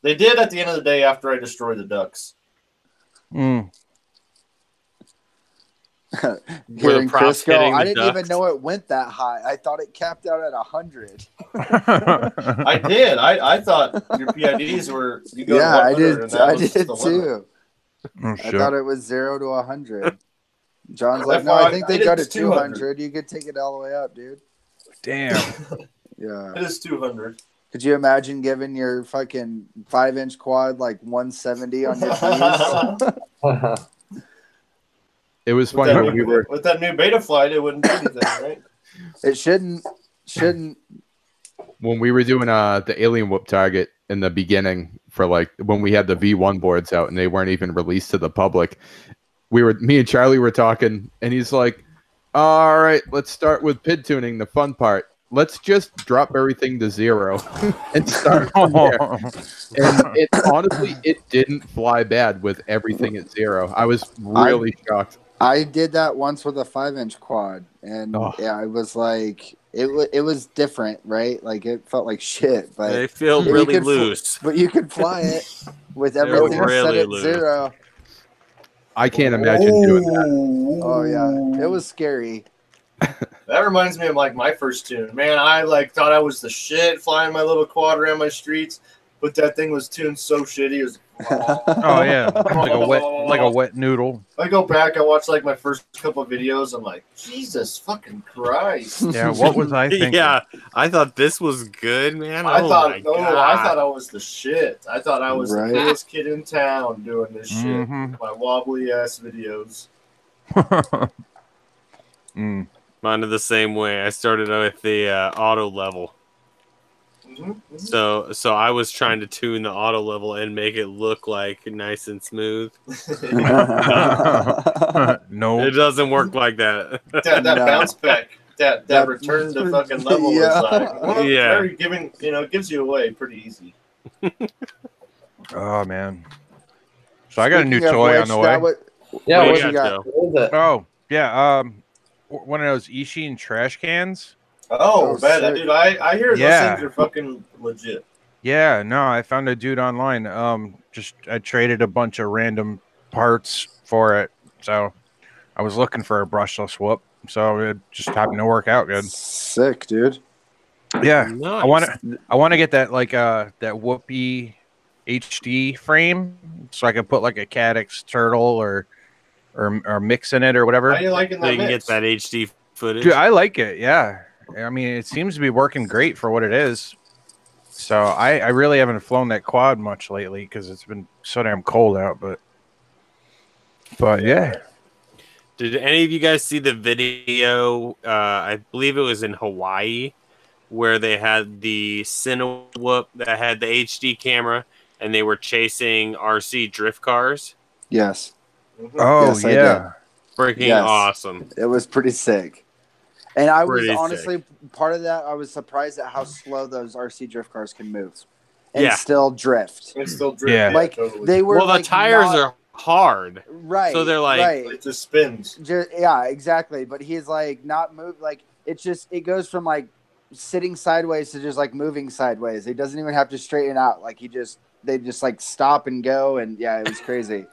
They did at the end of the day after I destroyed the ducks. Hearing Chris go, I didn't even know it went that high. I thought it capped out at 100. I did. I thought your PIDs were. You go yeah, to 100, I did too. Oh, I thought it was 0 to 100. John's like, no, I think they got it 200. You could take it all the way up, dude. Damn. Yeah. It is 200. Could you imagine giving your fucking 5-inch quad like 170 on your keys? It was funny when we were with that new beta flight. It wouldn't do anything, right? It shouldn't. When we were doing the alien whoop target in the beginning for like when we had the V1 boards out and they weren't even released to the public, me and Charlie were talking and he's like, all right, let's start with PID tuning, the fun part. Let's just drop everything to 0 and start from there. And honestly, it didn't fly bad with everything at 0. I was really shocked. I did that once with a 5-inch quad, and yeah, it was like it was different, right? Like it felt like shit, but they feel really loose. But you could fly it with everything set at 0. I can't imagine doing that. Oh yeah, it was scary. That reminds me of like my first tune. Man, I like thought I was the shit flying my little quad around my streets, but that thing was tuned so shitty. It was oh yeah, like a wet noodle. I go back, I watch like my first couple of videos. I'm like, Jesus fucking Christ! Yeah, what was I thinking? Yeah, I thought this was good, man. I thought I was the shit. I thought I was the coolest kid in town doing this shit. My wobbly ass videos. Mine are the same way. I started with the auto level. So I was trying to tune the auto level and make it look like nice and smooth. No, it doesn't work like that. That bounce back, that return to fucking level is like, well, very giving, gives you away pretty easy. Oh man. So I got a new toy on the way. What you got? Oh yeah, one of those Ishin trash cans. Oh, bad, dude! I hear those things are fucking legit. Yeah, no, I found a dude online. I traded a bunch of random parts for it, so I was looking for a brushless whoop. So it just happened to work out good. Sick, dude. Yeah, nice. I want to get that that whoopee HD frame, so I can put like a Cadix turtle or mix in it or whatever. How you liking that? So you can get that HD footage. Dude, I like it. Yeah. I mean, it seems to be working great for what it is. So I really haven't flown that quad much lately because it's been so damn cold out. But yeah. Did any of you guys see the video? I believe it was in Hawaii where they had the Cinewhoop that had the HD camera and they were chasing RC drift cars. Yes. Oh, yes, yeah. Freaking awesome. It was pretty sick. And I was honestly part of that. I was surprised at how slow those RC drift cars can move and still drift. And still drift. Yeah. Like totally. they were. Well, the tires are hard, right? So they're like it just spins. Yeah, exactly. But he's like not move. Like it goes from like sitting sideways to just like moving sideways. He doesn't even have to straighten out. Like they just like stop and go. And yeah, it was crazy.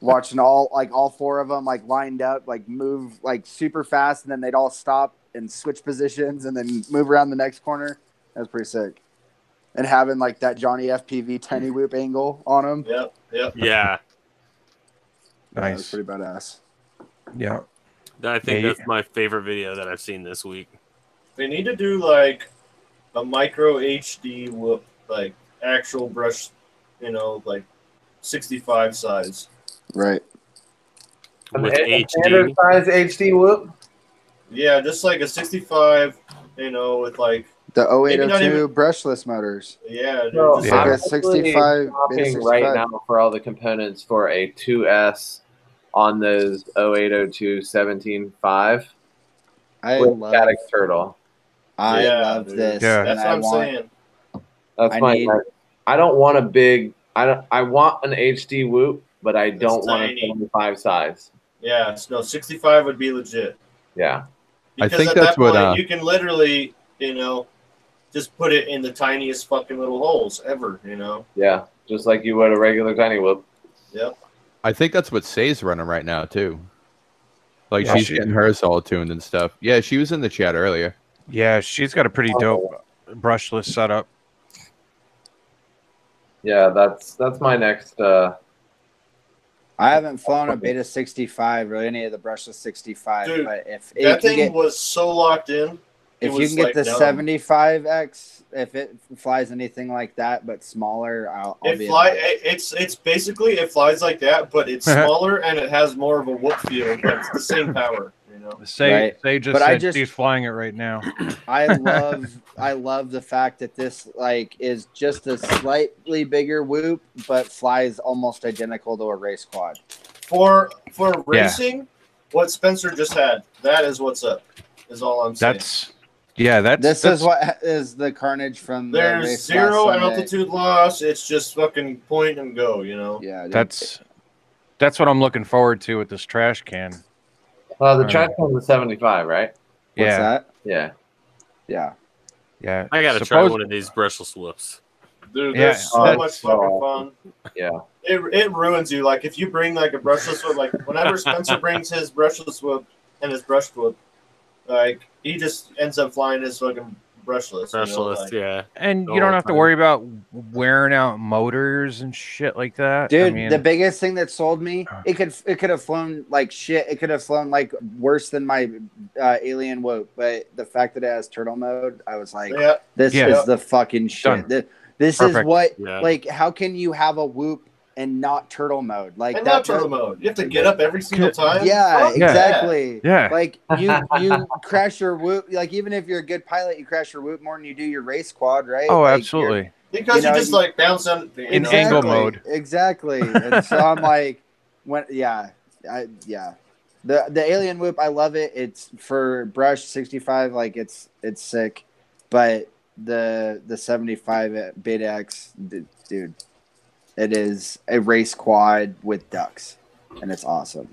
watching all four of them like lined up, like move like super fast, and then they'd all stop and switch positions and then move around the next corner. That was pretty sick. And having like that Johnny FPV tiny whoop angle on them. Yep. Yeah. Yeah, that was Nice. pretty badass. Yeah. I think that's my favorite video that I've seen this week. They need to do like a micro HD whoop, like actual brush, like 65 size. Right. With Standard HD. size HD whoop. Yeah, just like a 65, with like The Maybe not 0802 even- brushless motors. yeah, dude, So just Yeah. like I'm a actually 65 shopping beta right 65. now for all the components for a 2S on those 0802 17.5 I with love static turtle. Yeah, love dude. this. Yeah. and that's what I I'm want, saying. That's I my. need- I don't want a big. I want an HD whoop, but I don't want a tiny. 75 size. Yeah, no, 65 would be legit. Yeah. I Because think at that's that point, what, you can literally, just put it in the tiniest fucking little holes ever, Yeah. Just like you would a regular tiny whoop. Yep. I think that's what Say's running right now too. Like Yeah, she's she- getting hers all tuned and stuff. Yeah, she was in the chat earlier. Yeah, she's got a pretty dope brushless setup. Yeah, that's my next. I haven't flown a beta 65 or any of the brushless 65, Dude, but if That you can thing get was so locked in. if it you was can get like the dumb. 75X, if it flies anything like that but smaller, I'll be It's basically it flies like that, but it's smaller and it has more of a whoop feel, but it's the same power, Say Right. just But I said just- she's flying it right now. I love the fact that this is just a slightly bigger whoop but flies almost identical to a race quad. For racing, what Spencer just had, that is what's up. Is all I'm saying. This is what is the carnage from the There's race zero last Sunday. altitude loss. It's just fucking point and go, Yeah, dude. That's what I'm looking forward to with this trash can. The track can was 75, right? What's that? Yeah. Yeah. Yeah. I gotta try one of these brushless whoops. Dude, Yeah, there's so much fucking fun. Yeah. It ruins you. Like if you bring like a brushless whoop, like whenever Spencer brings his brushless whoop and his brushed whoop, like he just ends up flying his fucking brushless. Brushless, yeah. And The you don't whole have to time. worry about wearing out motors and shit like that. Dude, I mean, the biggest thing that sold me, it could have flown like shit. It could have flown like worse than my alien whoop, but the fact that it has turtle mode, I was like, Yeah. this Yeah. is the fucking shit. Done. This Perfect. is what Yeah. like how can you have a whoop and not turtle mode? Like And that not turtle mode. You have to get up every single time. Yeah, Fuck that. exactly. Yeah. Like you crash your whoop. Like even if you're a good pilot, you crash your whoop more than you do your race quad, right? oh, Like, absolutely. Because You you, know, just like bounce on In angle mode. Exactly. And so I'm like, the alien whoop, I love it. It's for brush 65, like it's sick, but the 75 Beta X, dude, it is a race quad with ducks, and it's awesome.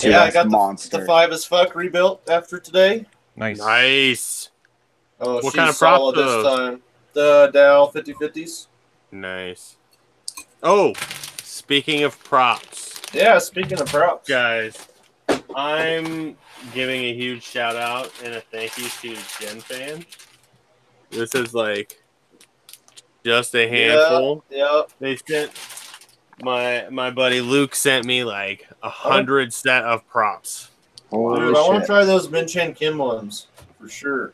Yeah, I 2S got monster. the 5 as fuck rebuilt after today. Nice. Nice. Oh, What she's kind of props solid are this those? time. The Dow 5050s. Nice. Oh, speaking of props, Yeah, speaking of props. guys, I'm giving a huge shout out and a thank you to Gen Fan. This is like just a handful. Yeah. They sent my buddy Luke sent me like 100 set of props. Holy Dude, I want to shit. try those Min Chen Kim ones for sure.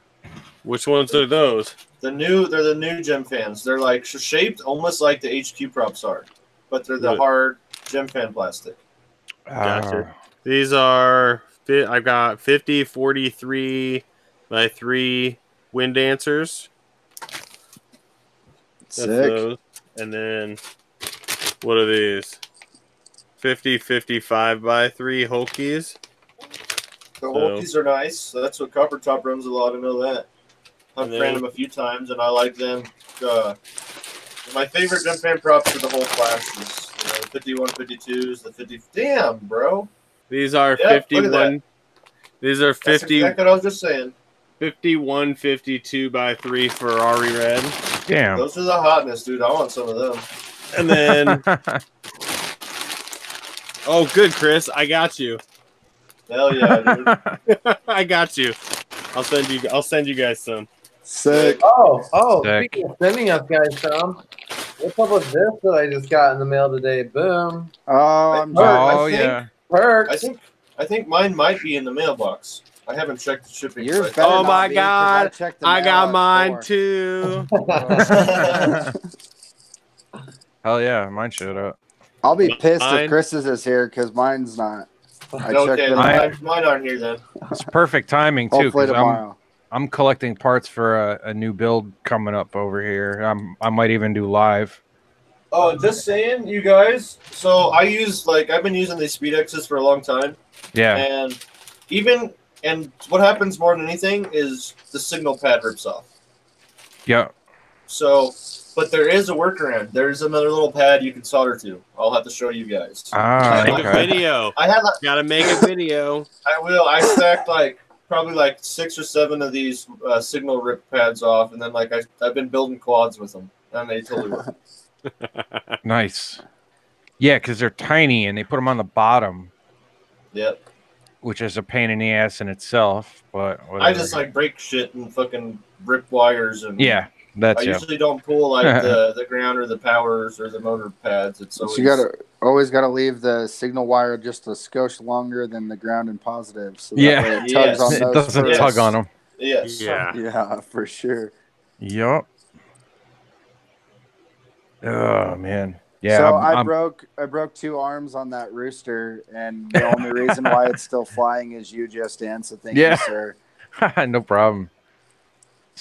Which ones are those? They're the new Gem Fans. They're like shaped almost like the HQ props are, but they're the Right. hard Gem Fan plastic. Gotcha. These are I've got 50, 43 by 3 wind dancers. That's Sick. those. And then what are these? 50, 55 by 3 Hulkies. The Hulkies are nice. So that's what Copper Top runs a lot. I know that. I've And then- ran them a few times, and I like them. My favorite Gem Fan props are the whole flashes. 51, 52s, the 50. Damn, bro. These are Yeah, look at 51. These are That's 50, exactly what I was just saying. 51, 52 by 3 Ferrari red. Damn. Those are the hotness, dude. I want some of them. And then Oh, good, Chris. I got you. Hell yeah, dude. I got you. I'll send you guys some. Sick. Oh, Sick. speaking of sending us guys some, what's up with this that I just got in the mail today? Boom. Oh, I'm Oh, think- yeah. Perks. I think mine might be in the mailbox. I haven't checked the shipping. Yours site. better Oh not my be, 'cause God. checked the I mail got at mine 4. too. Hell yeah, mine showed up. I'll be pissed Mine- if Chris's is here because mine's not. I checked Okay, them I- out. mine aren't here then. It's perfect timing too, Hopefully because tomorrow. I'm collecting parts for a new build coming up over here. I might even do live. Oh, just saying, you guys. So I've been using these SpeedXs for a long time, Yeah, and what happens more than anything is the signal pad rips off. yeah. So, but there is a workaround. There's another little pad you can solder to. I'll have to show you guys. Ah, Make a okay. video. I had Gotta make a video. I will. I stacked probably 6 or 7 of these signal rip pads off, and then I've been building quads with them, and they totally work. Nice. Yeah, because they're tiny and they put them on the bottom, Yep. which is a pain in the ass in itself. But whatever. I just break shit and fucking rip wires and Yeah, that's I yeah. usually don't pull the ground or the powers or the motor pads. It's always So you always gotta leave the signal wire just a skosh longer than the ground and positive. So that Yeah. way it tugs Yes. on It those doesn't first. tug on them. yes. Yeah. Yeah, for sure. Yup. Oh man. Yeah. So I'm- I broke 2 arms on that rooster, and the only reason why it's still flying is you, Justin. So thank Yeah. you, sir. no problem.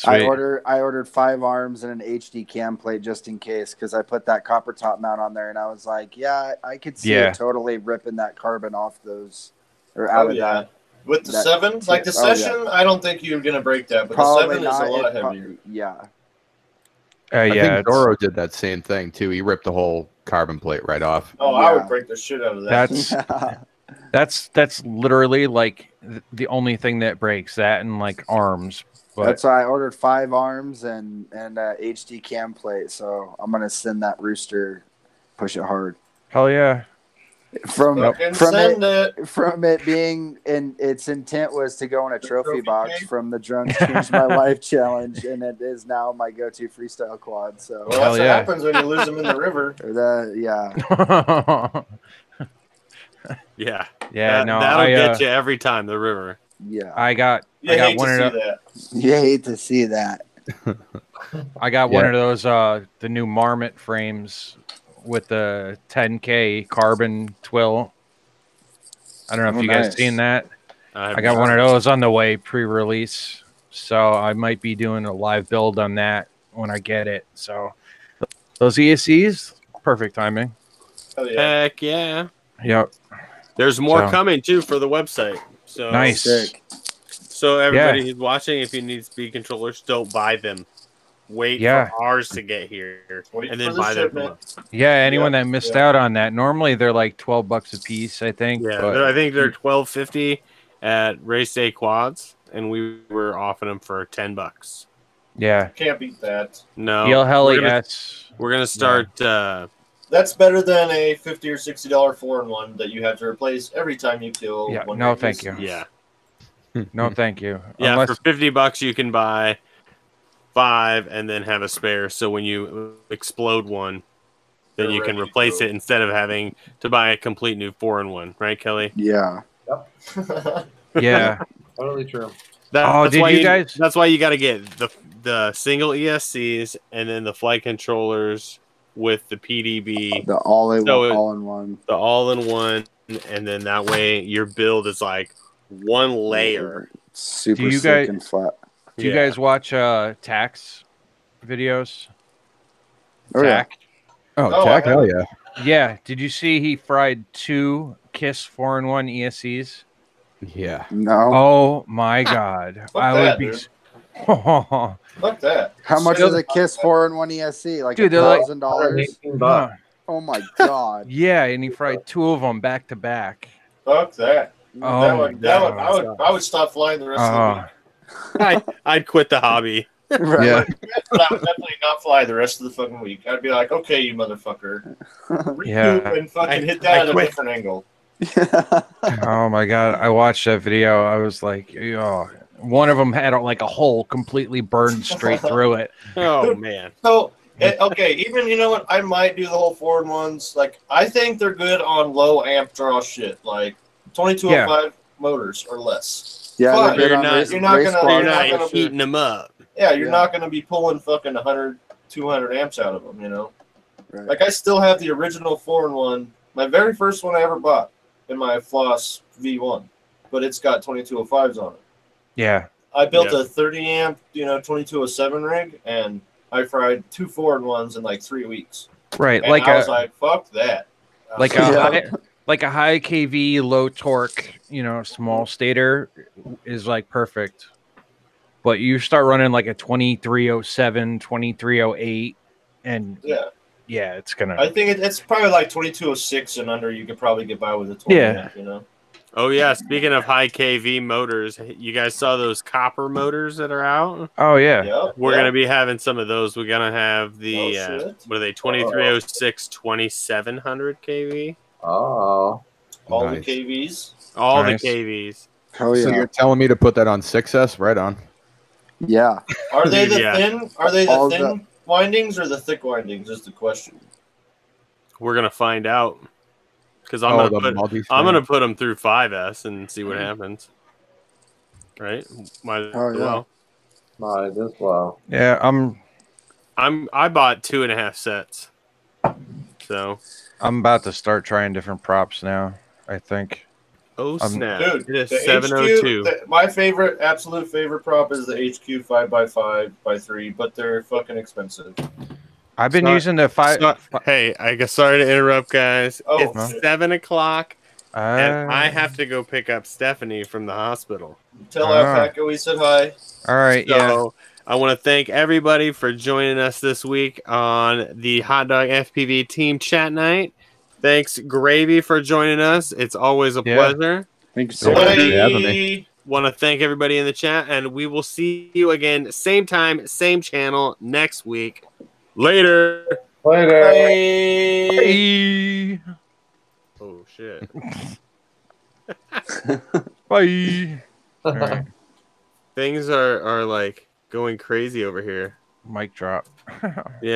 I Sweet. ordered 5 arms and an HD cam plate just in case, because I put that copper top mount on there, and I was like, yeah, I could see Yeah. it totally ripping that carbon off those or Oh out of yeah. that. With the that 7, tip. the Oh, yeah. session, I don't think you're gonna break that, but Probably the 7 is a not. lot heavier. Yeah. Yeah. I think It's- Doro did that same thing too. He ripped the whole carbon plate right off. Oh, I Yeah. would break the shit out of that. That's literally like the only thing that breaks that and like arms. But That's why I ordered 5 arms and HD cam plate. So I'm gonna send that rooster, push it hard. hell yeah. From Fucking from send it, it. from it being in its intent was to go in a trophy trophy box cake? from the Drums Changed My Life challenge, and it is now my go-to freestyle quad. So Well, Hell that's yeah. what happens when you lose them in the river. yeah, Yeah. Yeah, no, that'll I get you every time. The river. yeah. I got You I got hate one to of see the, that. You hate to see that. I got one Yeah. of those the new Marmot frames with the 10K carbon twill. I don't know if Oh, you guys nice. seen that. I I got one of those on the way pre-release, so I might be doing a live build on that when I get it. So those ESCs, perfect timing. Hell yeah. Heck yeah. Yep. There's more So- coming too for the website. So Nice. Sick. So everybody who's watching, if you need speed controllers, don't buy them. Wait Yeah. for ours to get here, Wait and for then the buy them. shipment. Yeah, anyone Yeah, that missed yeah. out on that, normally they're like $12 a piece, I think. Yeah, but I think they're $12.50 at Race Day Quads, and we were offering them for $10. yeah. Can't beat that. No, EL Heli we're gonna, S. we're gonna start. That's better than a $50 or $60 4-in-1 that you have to replace every time you kill. Yeah, one no, of thank these. you. Yeah, No, thank you. yeah. Unless, For $50, you can buy 5 and then have a spare. So when you explode one, then They're you can ready to replace go. it instead of having to buy a complete new 4-in-1. Right, Kelly? Yeah. yeah. Totally true. That's did why you guys- That's why you got to get the single ESCs and then the flight controllers with the PDB, The all in So it- one. the all-in-one, and then that way your build is like one layer. Super Do you sick guys- and flat. Do you Yeah. guys watch tax videos? Oh yeah. Tack? Oh, Oh, Tack, I hell yeah. Yeah. Did you see he fried 2 KISS 4-in-1 ESCs? Yeah. No. Oh my god. Fuck I that, would be dude. Fuck that. How much Still- is a Kiss 4-in-1 ESC? Like Dude, they're like- $1,000? $118. Oh my god. Yeah, and he fried 2 of them back to back. Fuck that. Oh that my would, that would, God. I would stop flying the rest of the week. I'd quit the hobby. Right. Yeah. But I would definitely not fly the rest of the fucking week. I'd be like, okay, you motherfucker. Yeah. Recoup and fucking hit I that at a quit. different angle. Oh my god! I watched that video. I was like, oh, one of them had like a hole completely burned straight through it. Oh man. So okay, even you know what? I might do the whole 4-in-1s. Like I think they're good on low amp draw shit, like 2205 motors or less. Yeah, Fine. they're good You're on not- race, you're not race gonna- quads. You're not not gonna heating them up. Yeah, you're Yeah. not going to be pulling fucking 100, 200 amps out of them, you know? Right. Like, I still have the original 4-in-1, my very first one I ever bought in my Floss V1, but it's got 2205s on it. Yeah. I built Yeah. a 30 amp, 2207 rig, and I fried 2 4-in-1s in like 3 weeks. Right. And I was like, fuck that. I was like a "Yeah." high, like a high kV, low torque, small stator is like perfect. But you start running like a 2307, 2308, and Yeah. it's gonna. I think it's probably like 2206 and under. You could probably get by with a 20 amp, you know? Oh yeah, speaking of high KV motors, you guys saw those copper motors that are out? Oh yeah. Yep, We're yep. gonna be having some of those. We're gonna have the shit. what are they? 2306 2700 kV. Oh. All Nice. the KVs. All Nice. the KVs. Oh So yeah. you're telling me to put that on 6S? Right on. Yeah. Are they the Yeah. thin? Are they the All thin windings or the thick windings? Is the question. We're gonna find out because I'm Oh, gonna the put multi-strand. put them through 5S and see what happens. Right? Might as Oh, yeah. well. Might as well. Yeah. I bought 2.5 sets. So I'm about to start trying different props now. I think. oh snap! Dude, It is the 702. my absolute favorite prop is the HQ 5x5x3, but they're fucking expensive. I've been Sorry- using the five. Hey, I guess sorry to interrupt, guys. Oh, It's shit. 7 o'clock, and I Uh, have to go pick up Stephanie from the hospital. Tell Ah. Alpaca we said hi. All right. Yeah. So I want to thank everybody for joining us this week on the Hot Dog FPV Team Chat Night. Thanks, Gravy, for joining us. It's always a Yeah. pleasure. Thank you so Yeah. much. Thanks for having me. Want to thank everybody in the chat, and we will see you again, same time, same channel next week. Later. Later. Bye. Bye. Oh shit. Bye. All right. Things are like going crazy over here. Mic drop. Yeah.